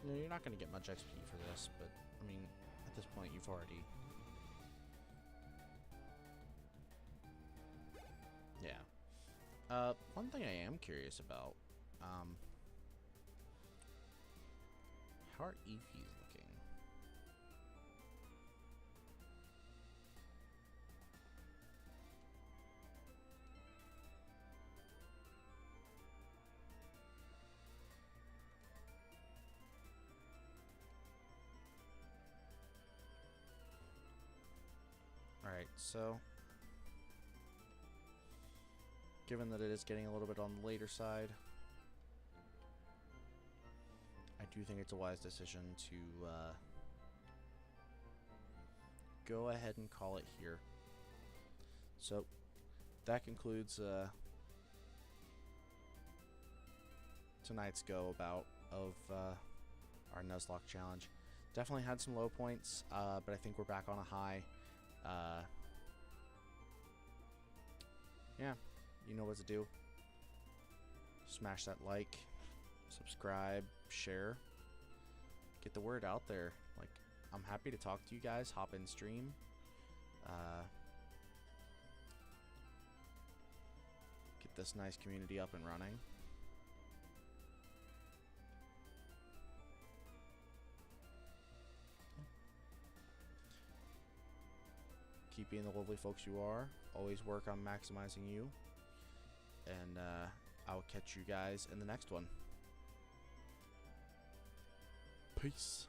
You know, you're not going to get much XP for this, but, I mean, at this point, you've already... Yeah. One thing I am curious about, how are Eevees looking? Alright, so given that it is getting a little bit on the later side, I do think it's a wise decision to go ahead and call it here. So that concludes tonight's go about of our Nuzlocke challenge. Definitely had some low points, but I think we're back on a high. Yeah, you know what to do. Smash that like, subscribe, share, get the word out there. Like, I'm happy to talk to you guys, hop in stream. Get this nice community up and running. Keep being the lovely folks you are. Always work on maximizing you. And I'll catch you guys in the next one. Peace.